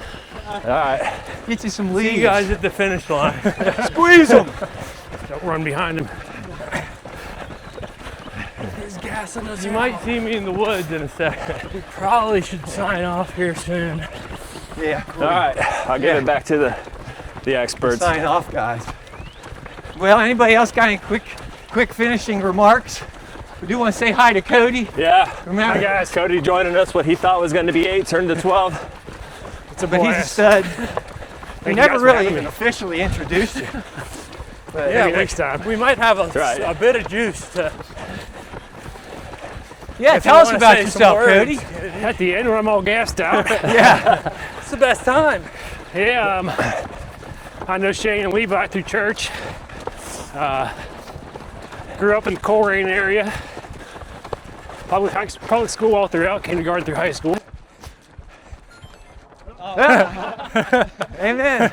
All right. Get you some See leads. you guys at the finish line. Squeeze them. Don't run behind him. You might see me in the woods in a second. We probably should sign off here soon. Yeah. All right. I'll get it back to the experts. Sign off, guys. Well, anybody else got any quick finishing remarks? We do want to say hi to Cody. Yeah. Remember, Hi guys. Cody joining us. What he thought was going to be 8 turned to 12. It's a but he's a blast. stud. We you never guys for really having even me. officially introduced you. But Maybe next time. We might have right. a bit of juice to. yeah, if you tell us wanna about say some yourself, words. Cody. At the end when I'm all gassed out. Yeah. It's the best time. Yeah, I know Shane and Levi through church. Grew up in the Coleraine area. Public school all throughout, kindergarten through high school. Amen.